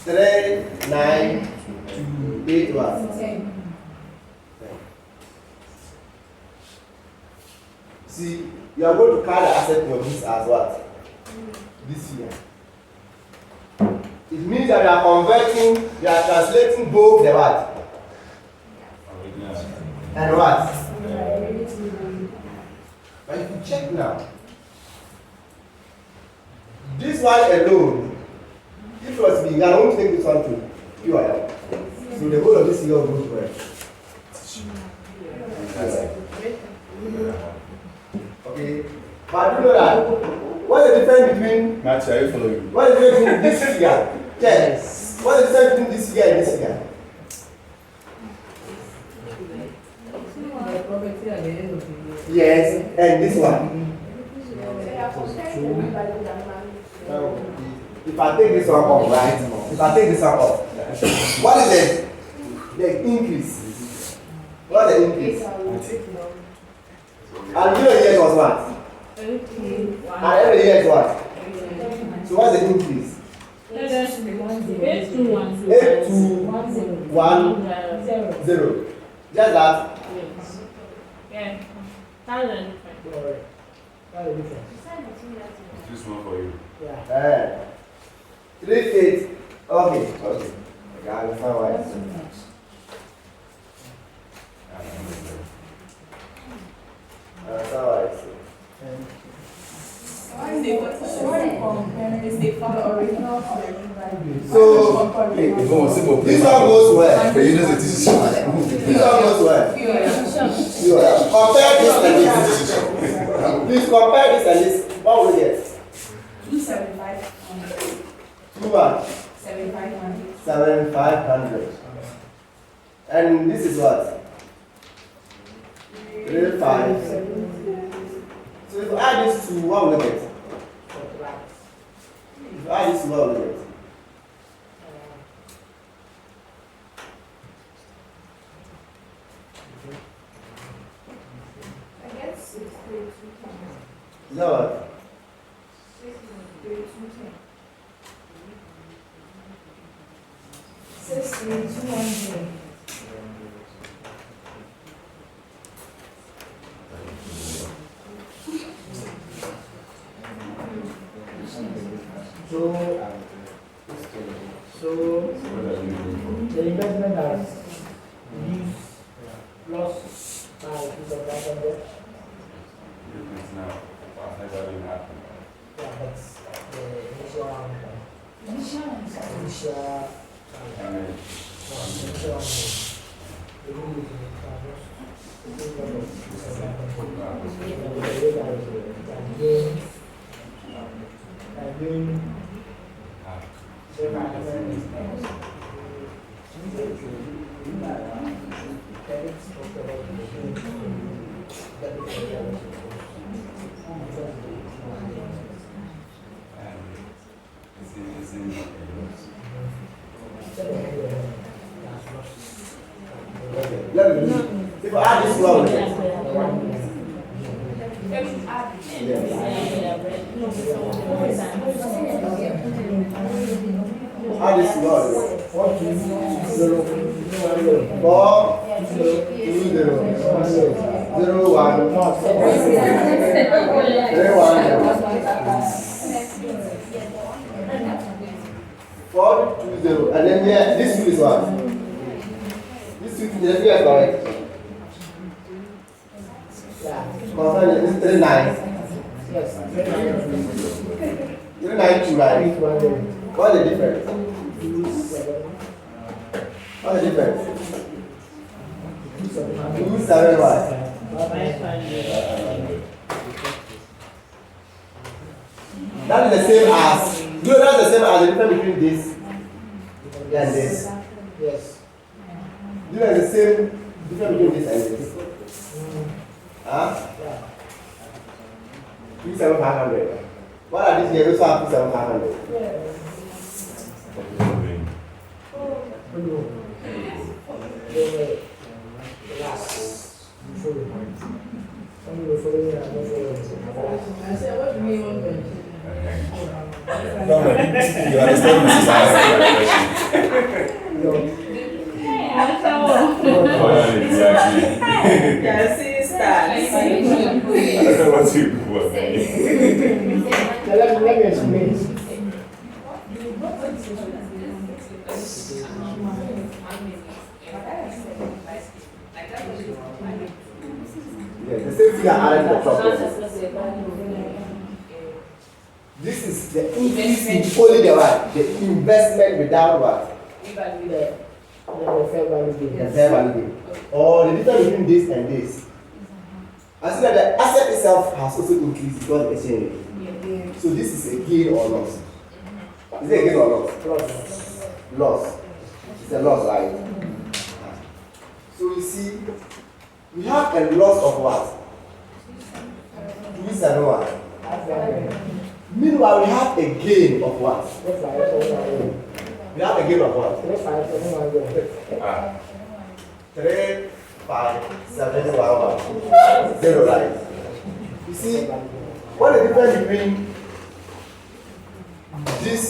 Three, 9, 2, 8 what? 10. See, you are going to carry the asset in your books as what? This year. It means that you are converting, you are translating both the what? And what? But if you check now, this one alone, if it was me, I won't take this one to UIL. So the whole of this year will go to where? Okay, but do you know that? What's the difference between? Matthew, are you following? What's the difference between this figure? Yes. What's the difference between this figure and this figure? Yes, and this one. Now, if I take this one off, right? If I take this one off, what is it? The increase. What is the increase? And your years was what? And every year is what? So what's the increase? 8210. Just that. Yeah. This one for you. 3 feet. Okay. Okay, I understand why. So, this one goes where? This one goes where? Compare this and this. Please compare this and this. What will you get? 275. 2 what? 7,500. 7,500. And this is what? 3,500. So if you add this to what will you get? If you add this to what will you get? I guess 6,210. Is that what? 6,210. 6,200. So the investment has reduced loss by 2,500. Now, has that been happening? Yeah, that's the initial initial If I add this one, add this one. 420 0 0 1 1. Not. 3 1. Four, 2, 0. And then here, this 2 is what? This 2 is correct. Yeah. Confirm it. This is 3 9. Yes. 3 9 2, right? What's the difference? What's the difference? 2 7 what? That is the same as. No, that's the same as the difference between this and this. Yes. You know the same difference between this and this. Huh? Yeah. 27500. What are these here? Also have 27500. No, you understand Mrs. Yeah, see, start. I don't know what you want. Let me explain. Yeah, the same thing are added to the problem. This is the increase in only the what? The investment without what? The fair value The gain. fair value gain. Or the difference between this and this. I see that the asset itself has also increased because of exchange rate. So this is a gain or loss. Is it a gain or loss? Loss. It's a loss, right? So you see, we have a loss of what? 271. Meanwhile, we have a gain of what? We have a gain of what? 3 5 7 1 0, right? You see, what is the difference between this?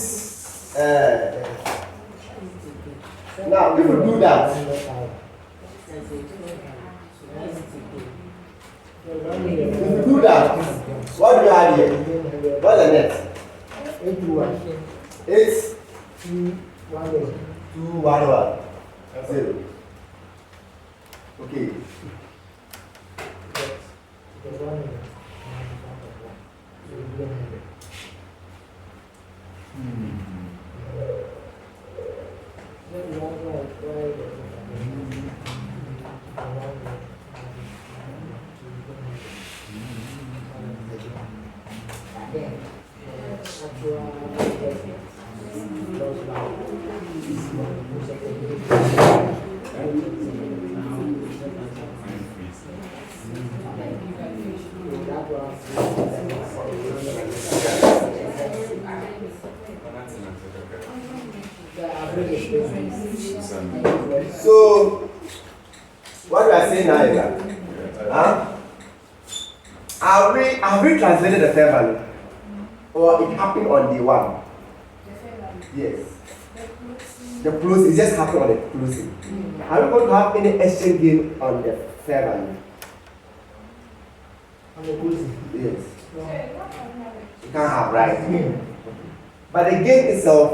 Now, if we do that, if we do that, what do you have here? What's the net? 8 2 1 0. Okay. So, what we are saying now is that, have we translated the fair value? Or it happened on day 1? Yes. The closing, it just happened on the closing. Are we going to have any exchange gain on the fair value? Yes. You can't have, right? But the gain itself,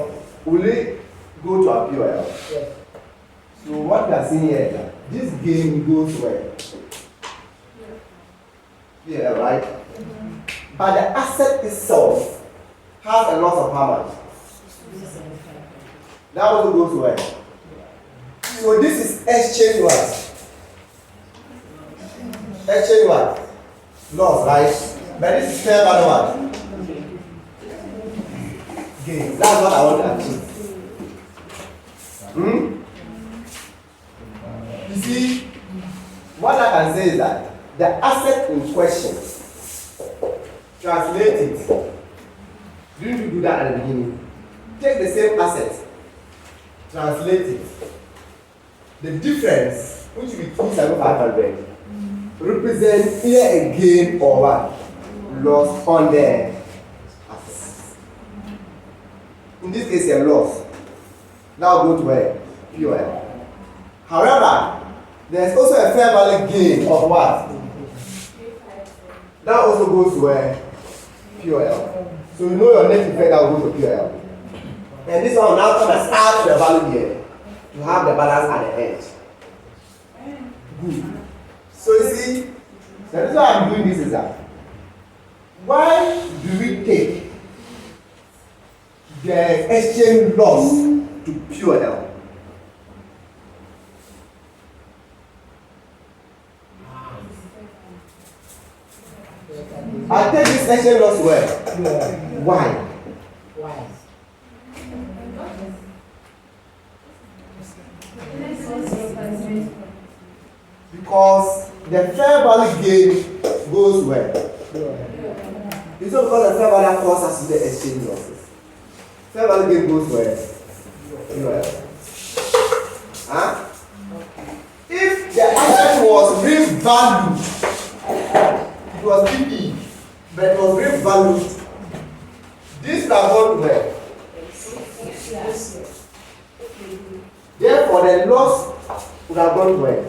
will it go to a POL? Yes. So what we are seeing here is that this gain goes where? Yeah, right? But the asset itself has a loss of how much? That also goes where? So this is exchange what? Exchange what? Loss, right? But this is fair value what? Gain. That's what I want to achieve. You see, what I can say is that the asset in question, translate it. Didn't you do that at the beginning? Take the same asset, translate it. The difference, which will be 2,500, represents either a gain or what? Loss on the asset. In this case, a loss. Now go to where? POL. However, there's also a fair value gain of what? That also goes to where? POL. So you know your net effect that will go to POL. And this one will now come and add to the value here. You have the balance at the end. Good. So you see, the reason why I'm doing this is that why do we take the exchange loss to POL? I take this exchange loss where? Why? Why? Because the fair value gain goes where? It's not because the fair value cost us the exchange losses. Fair value gain goes where? Huh? If the asset was revalued, it was PE, but it was revalued, this would have gone where? Therefore, the loss would have gone where?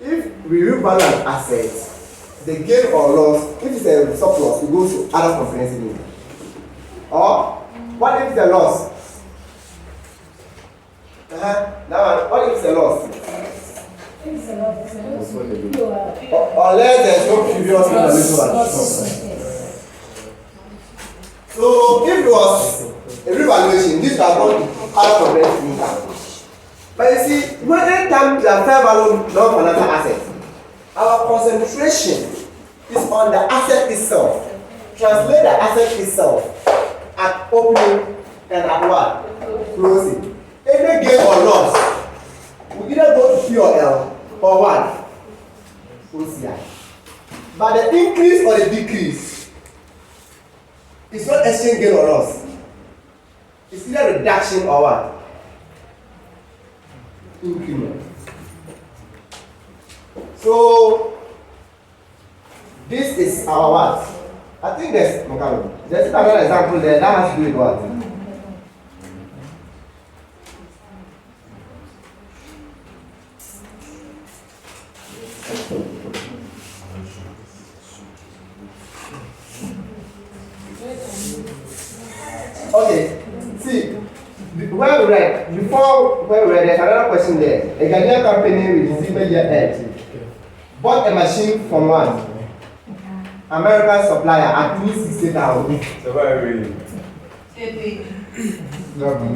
If we revalue an asset, the gain or loss, if it's a surplus, it goes to other comprehensive income. Or what if it's a loss? What if it's a loss? Unless there's no previous revaluation. So if it was a revaluation, this would have gone to other comprehensive income. But you see, when anytime we have fair value non-financial assets, our concentration is on the asset itself. Translate the asset itself at opening and at what? Closing. Any gain or loss will either go to POL or what? OCI. But the increase or the decrease is not exchange gain or loss. It's either reduction or what? Increment. So this is our what? I think there's another example there that has to do with what? Okay, see, where we read, before where we read, there's another question there. A Ghanaian company with December year end bought a machine from one American supplier at $260,000. So why are we? Page 11.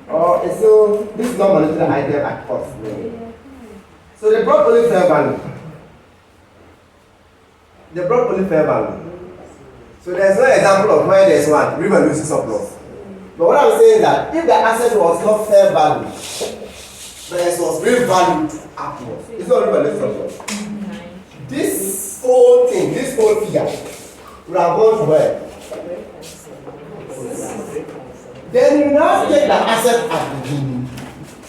Oh, so this is not monetary item at cost. So they brought only fair value. They brought only fair value. So there's no example of where there's one revaluation surplus. But what I'm saying is that if the asset was not fair value, but it was revalued upwards, it's not revaluation surplus. This whole thing, this whole figure, would have gone to where? Then you now take the asset at the beginning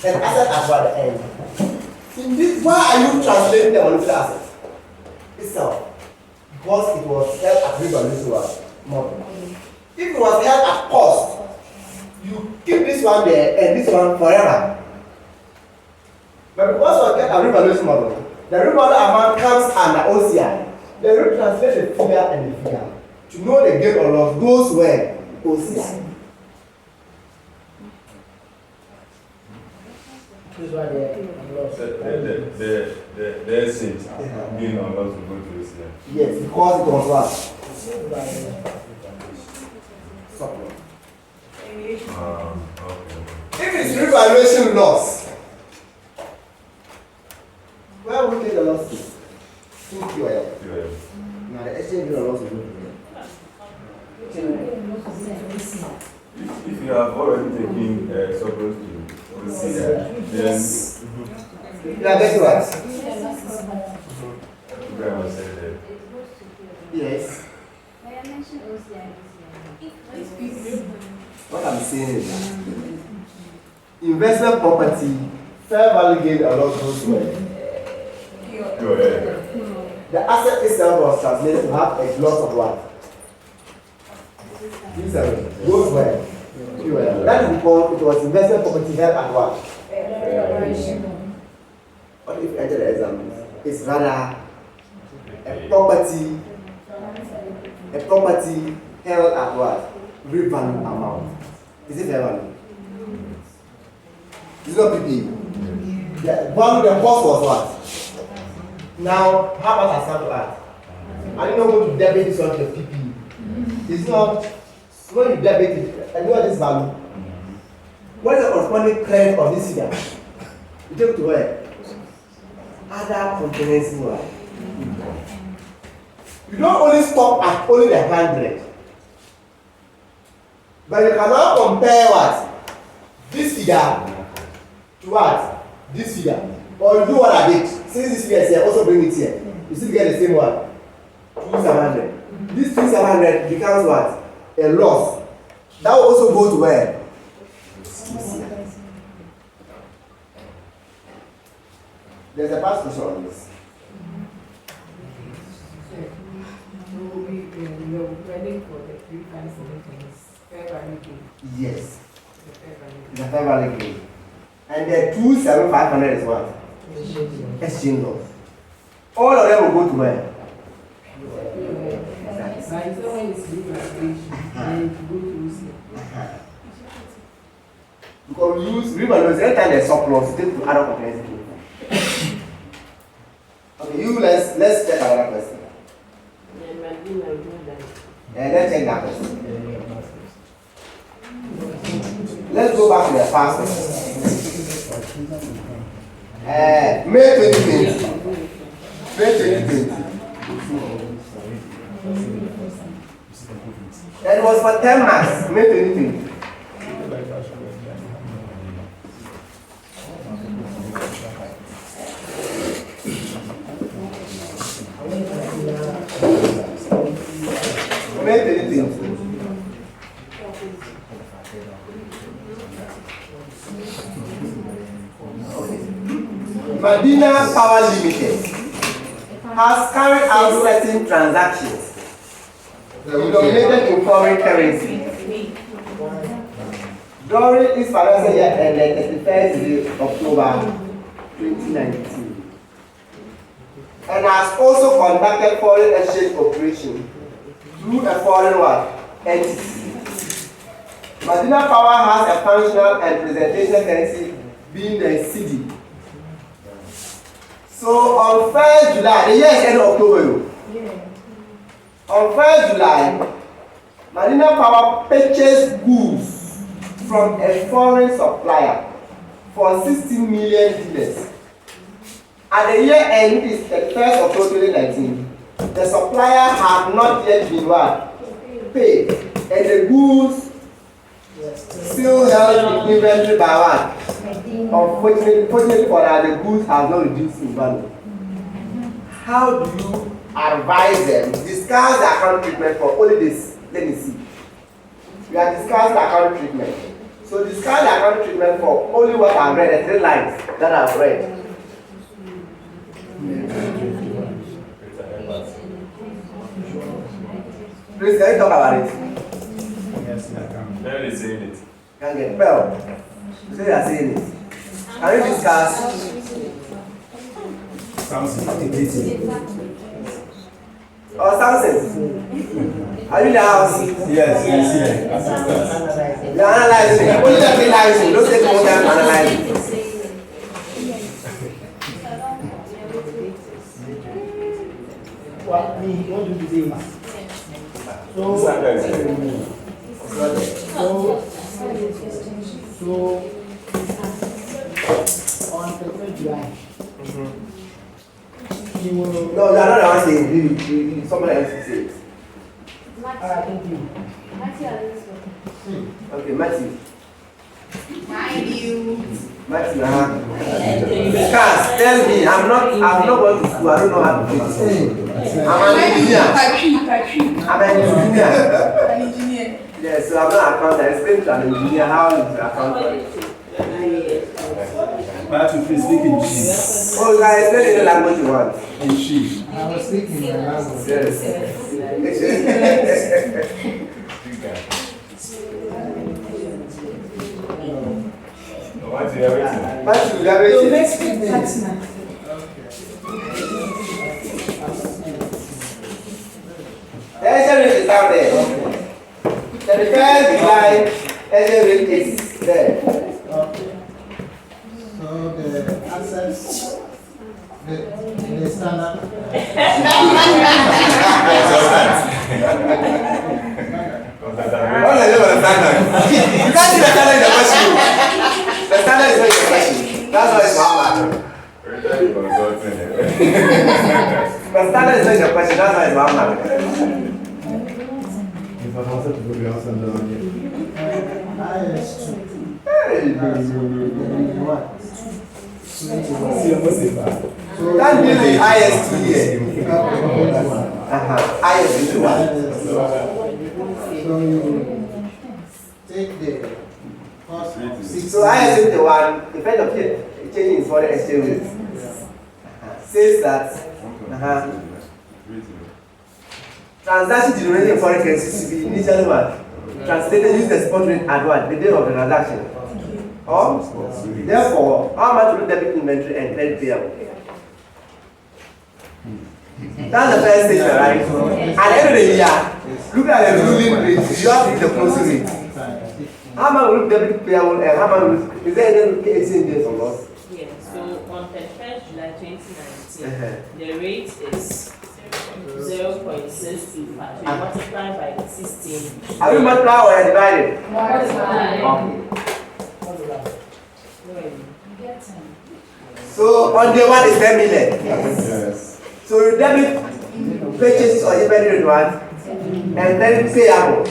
and asset at the end. In this, why are you translating the monetary asset itself? Because it was held at revaluation model. If it was held at cost, you keep this one there and this one forever. But because you get a revaluation model, the revaluation amount comes under OCI. Then you translate the figure and the figure. To know the gain or loss goes where? OCI. This is why they lost. The essence gain or loss will go to OCI. Yes, because it was what? Surplus. Okay. If it's revaluation loss, where will we take the loss to? To QL. Yeah. Now the exchange gain or loss will go to If you have already taken surplus to OCI, then Yeah, that's right. Grandma said that. Yes. What I'm saying is that investment property, fair value gain or loss goes where? Go ahead. The asset itself was translated to have a loss of what? 2-7 goes where? QL. That is because it was investment property held at what? What if you enter the exam? It's rather a property held at what? Real value amount. Is it fair value? It's not PP. The value, the cost was what? Now, how much has come to add? Are you not going to debit this one to the PP? It's not. When you debit it, and you know this value. What is the corresponding credit of this figure? You take it to where? Other comprehensive one. You don't only stop at only the 100. But you cannot compare what? This figure to what? This figure. Or you do what I did. Since this figure is here, also bring it here. You still get the same one. 2,700. This 2,700 becomes what? A loss. That will also go to where? There's a past question on this. Yes. The fair value gain. And the 2,700 is what? Exchange loss. All of them will go to where? Because we use revaluation every time there's surplus, take to other comprehensive income. Okay, let's check another question. Let's check that question. Let's go back to the past question. May 2020. May 2020. That was for 10 months, May 2020. May 2020. Madina Power Limited has carried out certain transactions denominated in foreign currency during this financial year ended 31st October 2019, and has also conducted foreign exchange operation through a foreign entity. Madina Power has a functional and presentation currency being the CD. So on 1st July, the year is end of October. On 1st July, Madina Power purchased goods from a foreign supplier for 16 million dinars. At the year end, which is 31st October 2019, the supplier had not yet been paid, and the goods still held in inventory by what? Unfortunately for that, the goods have not reduced in value. How do you advise them? Discuss the account treatment for only this. Let me see. We have discussed the account treatment. So discuss the account treatment for only what I've read, the 3 lines that I've read. Please, can you talk about it? Yes, I can. They're saying it. Can get well. You say you are saying it. Can you discuss? Something. Or Samson? Are you in the house? Yes, yes. You are analyzing. Only the 3 lines. Don't take more time to analyze it. What we want to do is so on the 3rd July. You will. No, you are not the one saying it. Somebody else will say it. Alright, thank you. Okay, Matthew. Matthew, Discuss. Tell me. I'm not going to school. I don't know how to do this. I'm an engineer. An engineer. Yes, so I'm not an accountant. Explain to an engineer how is the accountant. Matthew, please speak in Chief. Oh, you can explain any language you want. In Chief. I was speaking my language. Yes. Party, everything. Party will everything. Domestic partner. The exchange rate is down there. The first line, exchange rate is there. Okay. So the assets, the standard. All I know about the standard. You can't see the standard in the question. The standard is not in the question. That's why it's one mark. Every time consulting. The standard is not in the question. That's why it's one mark. If I wanted to go the house and down here. IS2. Hey. What? See, I'm going to say That means the IS2 here. IS1. So you take the cost of 6. So IS1, the effect of changing is foreign exchange rate. Says that transaction generated in foreign currency should be initially what? Translated using the spot rate at what? The date of the transaction. Or therefore, how much will debit inventory and credit payable? That's the first thing, right? At the end of the year, look at the ruling rate. You have the closing rate. How much will debit payable and how much will, is there any exchange days or loss? Yeah, so on 31st July 2019, the rate is 0.62 multiplied by 16. Are we multiply or divided? So on day one is 10 million. Yes. So you debit purchases or inventory at once and then payable.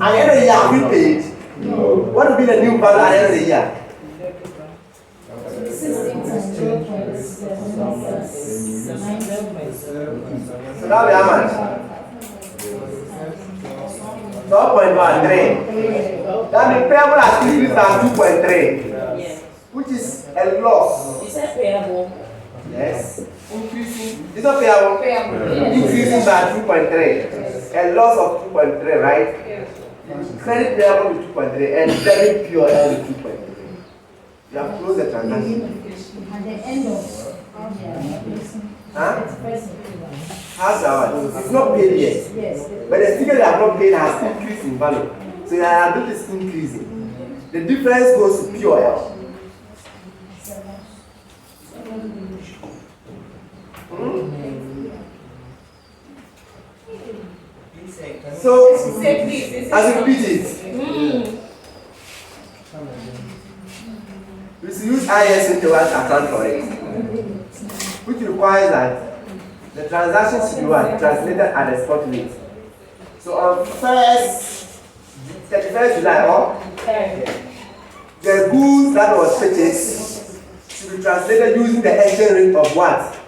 At the end of the year, have you paid? What will be the new value at the end of the year? So now we have much? 12.13. That means payable has increased by 2.3, Yeah. which is a loss. You said payable. Yes. Increasing. It's not payable. Increasing by 2.3. A loss of 2.3, right? Credit payable with 2.3 and debit pure with 2.3. You have closed the transaction. At the end of Huh? How's that? It's not paid yet. yes. But the figure they have not paid has increased in value. So your liability is increasing. The difference goes to pure health. So, as you repeat it, we should use IS to account for it, which requires that the transaction should be what? Translated at the spot rate. So on 31st July, the goods that was purchased should be translated using the exchange rate of what?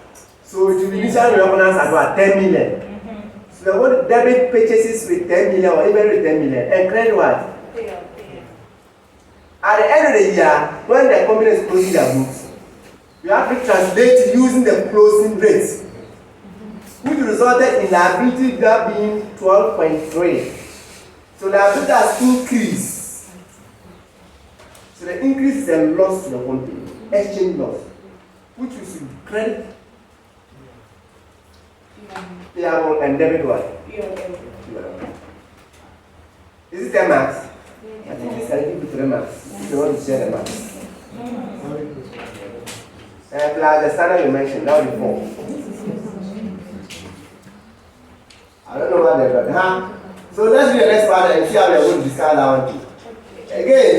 So it will be initially recognized as what? 10 million. So they want to debit purchases with 10 million or even with 10 million and credit what? At the end of the year, when the company is closing their books, you have to translate using the closing rates, which resulted in liability that being 12.3. So liability has increased. So the increase is a loss to the company, exchange loss, which you should credit payable and debit what? Is it 10 marks? I think it's going to be 3 marks. If you want to share the marks. Plus the standard you mentioned, that would be 4. I don't know what they've done. Huh? So let's do the next part and see how we are going to discuss that one too. Again,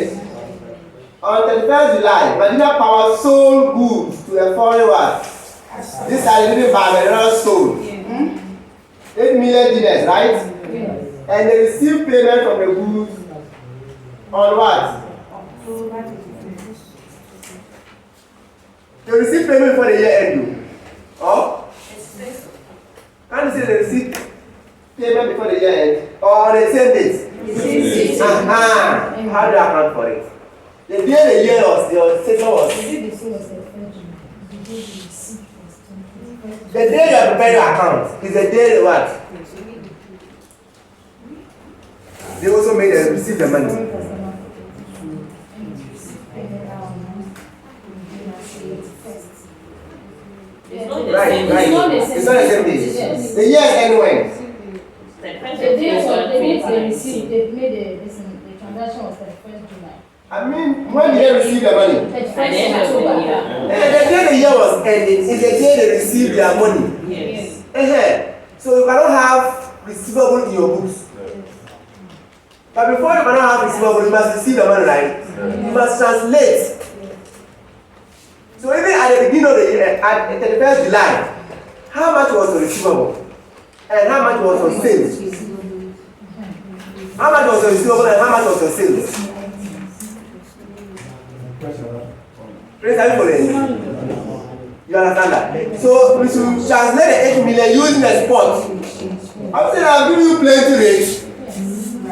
on 31st July, Medina Power sold goods to a foreign what? This are living by the sold. 8 million dinars, right? And they received payment from the goods on what? They received payment for the year end. Oh? Can you say they received payment before the year end? Or on the same date? How do you account for it? The day the year was, your statement was. The day you are preparing your account is the day what? They also made them receive the money. It's not the Right, same. right. It's not the It's not the same day. Yes. The year is anyway. The The first date October of the date they 2019. received, they made the transaction was 31st July. I mean, when they receive the money, 31st At the end of the October. year. the day the year was ending is the day they receive their money. Yes. So you cannot have receivable in your books. But before you cannot have receivable, you must receive the money, right? You must translate. So even at the beginning of the year, at 31st July, how much was the receivable? And how much was your sales? How much was your receivable and how much was your sales? Please, are you following? You understand that? So we should translate the 8 million using the spot. I'm saying I'll give you plenty rates.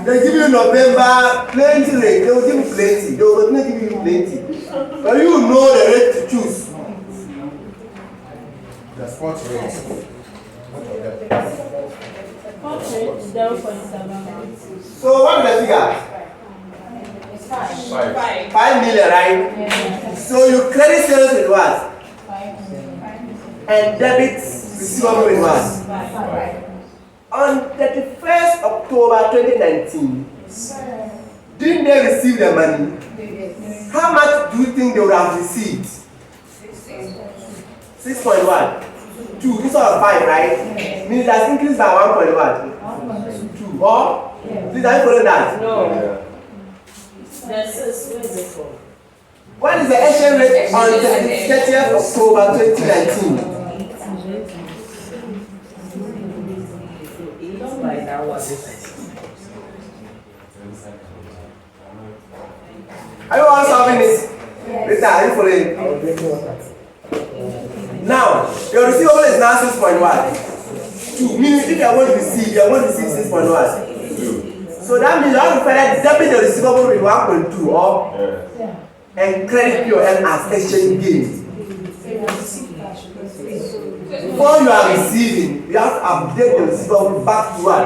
They give you November plenty rate. They will give you plenty. They will not give you plenty. But you know the rate to choose. The sports rates. What of them? So what is the figure? It's 5. 5 million, right? Yeah. So you credit sales with what? 5. And debit receivable with what? 5. On 31st October 2019, didn't they receive the money? How much do you think they would have received? 6.1. 2 instead of 5, right? Means that's increased by 1.1. 2. Or? Please, are you following that? No. That's where is it from? What is the exchange rate on 30th October 2019? By that one. Are you all solving this? Rita, are you following? Now, your receivable is now 6.1. 2. Meaning if you are going to receive, you are going to receive 6.1. So that means you have to further debit the receivable with 1.2 or and credit POL as exchange gain. Before you are receiving, you have to update the receivable back to what?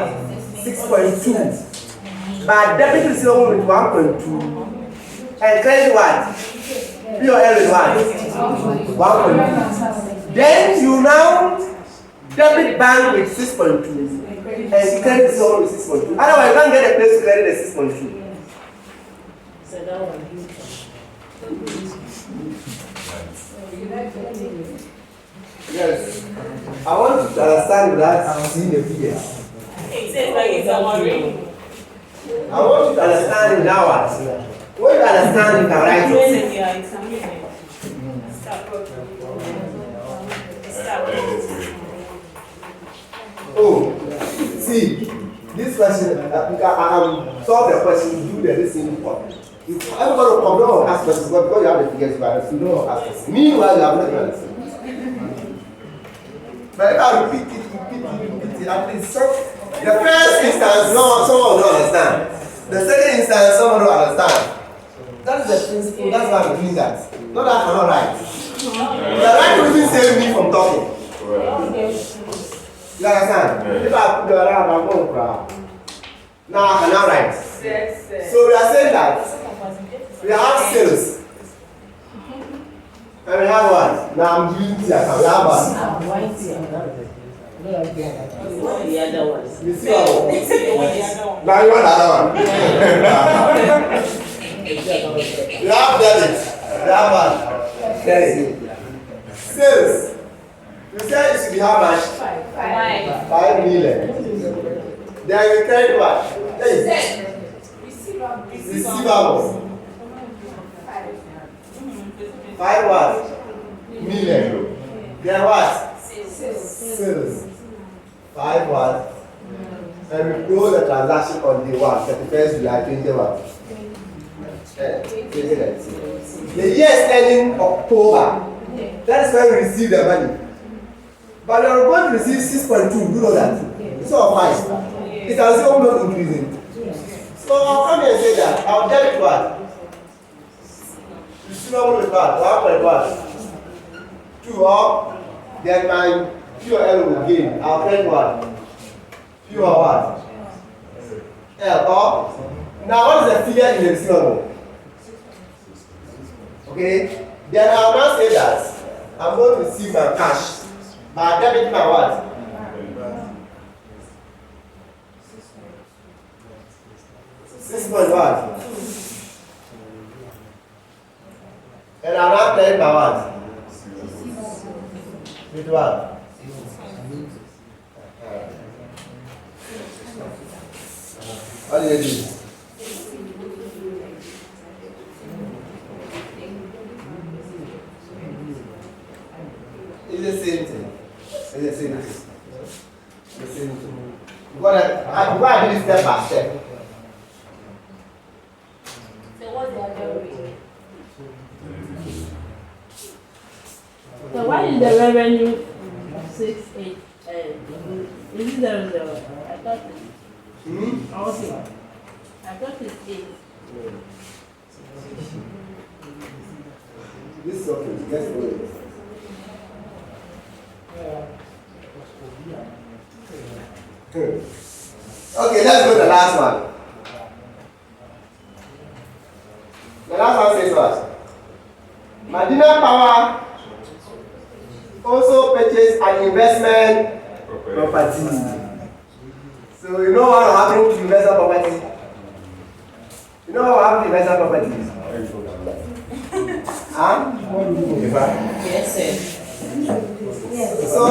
6.2. But debit receivable with 1.2 and credit what? POL with what? 1.2. Then you now debit bank with 6.2 and credit receivable with 6.2. Otherwise, you can't get a place to credit the 6.2. So that one. Yes. I want you to understand that seeing the figures. It says like it's a worry. I want you to understand in hours. When you understand, you can write it. Oh, see, this question, solve the question, do the listening part. If everybody will come down and ask questions, but because you have the figures, you don't ask questions. Meanwhile, you have not answered. But if I repeat it, at least some, the first instance, no, someone will not understand. The second instance, someone will understand. That is the principle, that's why I'm doing that. Not that I'm not right. The right will even save me from talking. You understand? If I put the around, I'm going to cry. Now I cannot write. So we are saying that we have sales. And we have what? Now I'm doing this account. We have what? The other one. You see what? Now you want the other one. You have debit. You have what? Credit. Sales. You said it should be how much? 5 million. Then you credit what? Hey. Receivables. 5 what? Million. Then what? Sales. 5 what? And we close the transaction on day 1, 31st July 21. 2019. The year is ending October. That is when we receive the money. But we are going to receive 6.2. Do you know that? It's all 5. It has not increasing. So I'll come here and say that I'll debit what? Receivable with what? 1.1. 2 up. Then my POL will gain. I'll credit what? POL what? L up. Now what is the figure in the receivable? Okay. Then I'll now say that I'm going to receive my cash. But debiting by what? Six point what? And I'm not playing by what? With what? What do you do? It's the same thing. It's the same thing. The same thing. Because I do this step by step. So what's the other way? So why is the revenue 6.8? Is it 0.0? I thought it's okay. I thought it's 8. This is okay. Let's go. Okay, let's go to the last one. The last one says what? Medina Power also purchased an investment property. So you know what happened to investment property? You know what happened to investment properties? Huh? Yes, sir. So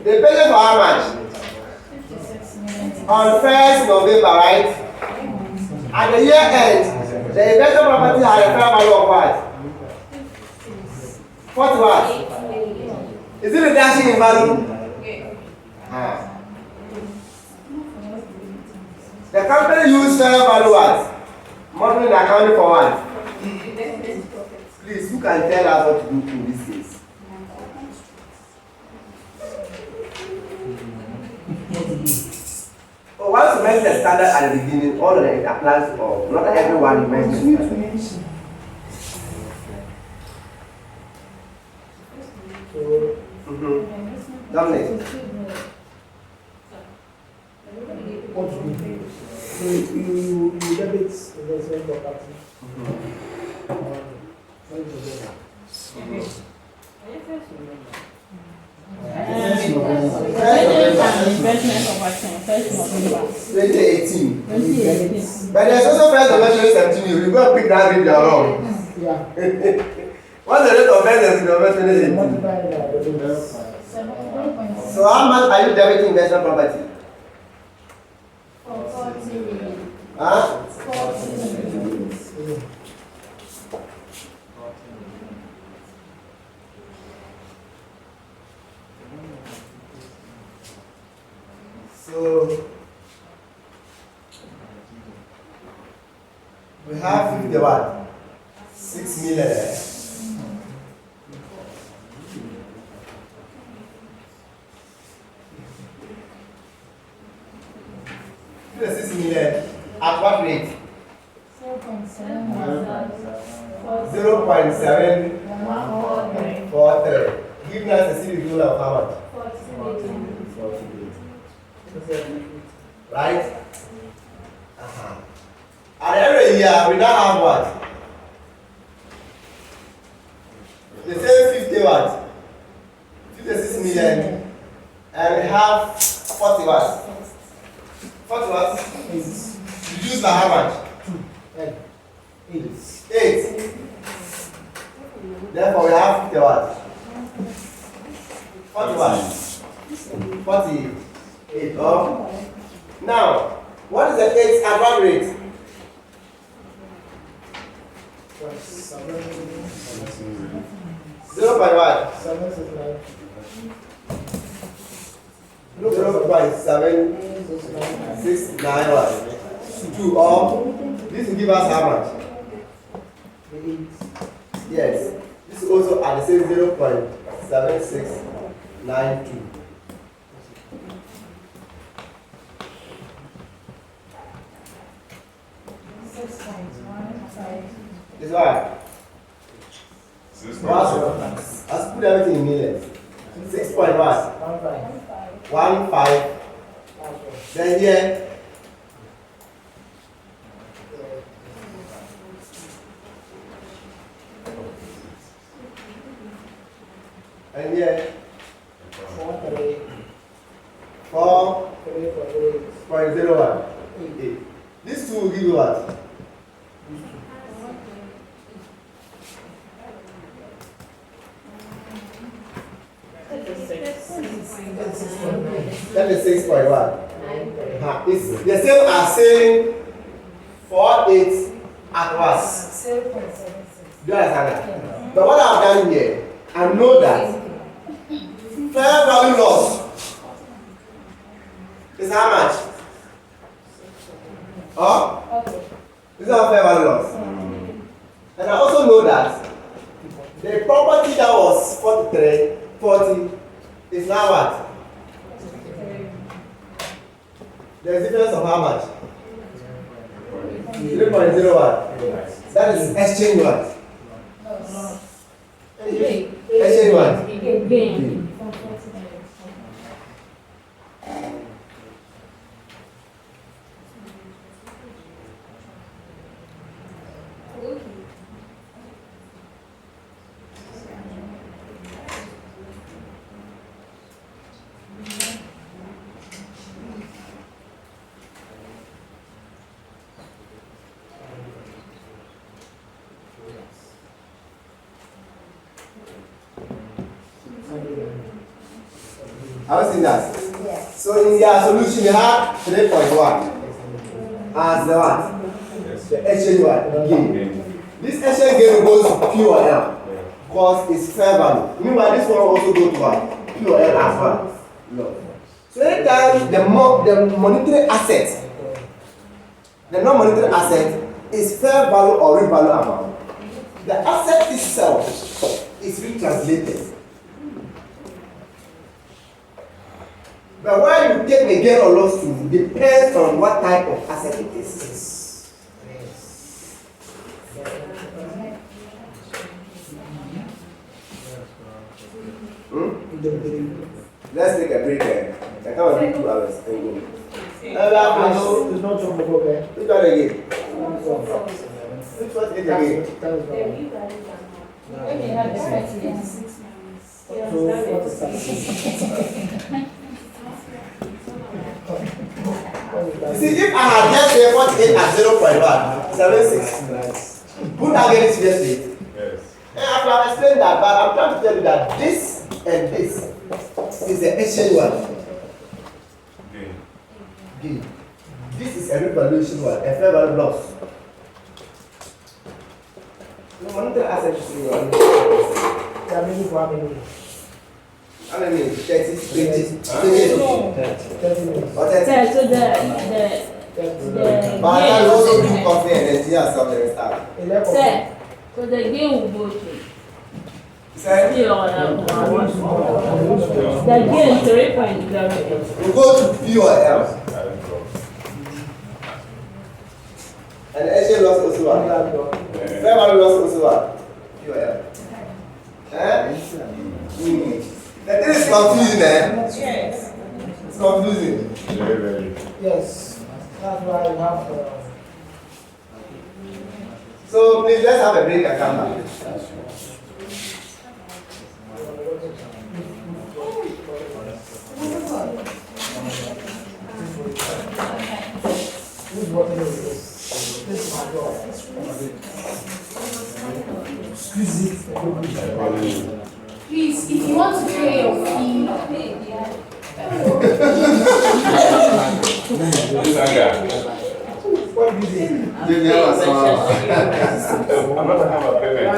they paid for how much? On 1st November, right? At the year end, the investment property had a fair value of what? What? Is it reduction in value? The company used fair value what? Modeling and accounting for what? Please, who can tell us what to do in this case? Oh, once you mention the standard at the beginning, all of it applies for not everyone you mention. Dominic. What do you do? So you debit investment property. Investment property, 1st November. 2018. 2018. But there's also first of 2017. You go and pick that radio along. Yeah. What's the rate of first of 2018? Multiply that. So how much are you debiting investment property? 40 million. Huh? 40 million. So we have 50 what? 6 million. The 6 million at what rate? 0.743. Giving us a city rule of how much? 40 Right? And every year we now have what? The same 50 what? 56 million. And we have 40 what? 40 what? Reduced by how much? 8. Therefore we have 50 what? 40 what? 48. Oh. Now, what is the 8 at what rate? 0 by what? 0.769 what? 2 or this will give us how much? Yes. This is also at the same 0.7692. This one. Let's put everything in millions. 6 point what? 15. Then here. 4.01. These two will give you what? That is 6.1. It's the same as saying 4.8 at once. Do you understand that? But what I've done here, I know that fair value loss is how much? Oh? This is not fair value loss. And I also know that the property that was 40 is now what? There's a difference of how much? 3.01. That is exchange what? Exchange what? Have you seen that? Yes. So in their solution, you have 3.1 as the what? The exchange gain. This exchange gain goes to P or L because it's fair value. Meanwhile, this one also goes to what? P or L as well. No. So anytime the monetary asset, the non-monetary asset is fair value or real value amount. The asset itself is retranslated. But why you take a gain or loss to depends on what type of asset it is. Let's take a break there. I can't wait 2 hours. It's not your book, okay? Which one again? Which one again? See, if I had just said 48 at 0.1, 76, would I get it seriously? Yes. And after I explained that, but I'm trying to tell you that this and this is the exchange one. Gain. This is a revaluation one, a fair value loss. No monetary asset is in one. How many? How many? 30, 20, 20. Or 30. So the But I can also do coffee and then see how something is start. so the game will go to Say, still on the game 3.08. we go to P or L. And the exchange loss also what? Fair value loss also what? P or L. The thing is confusing, eh? Yes. It's confusing. Very, very. Yes, that's why you have So please let's have a break and come back. who's working with this? This is my job. Excuse me. Please, if you want to pay your fee, What do you do? I'm not gonna have a payment.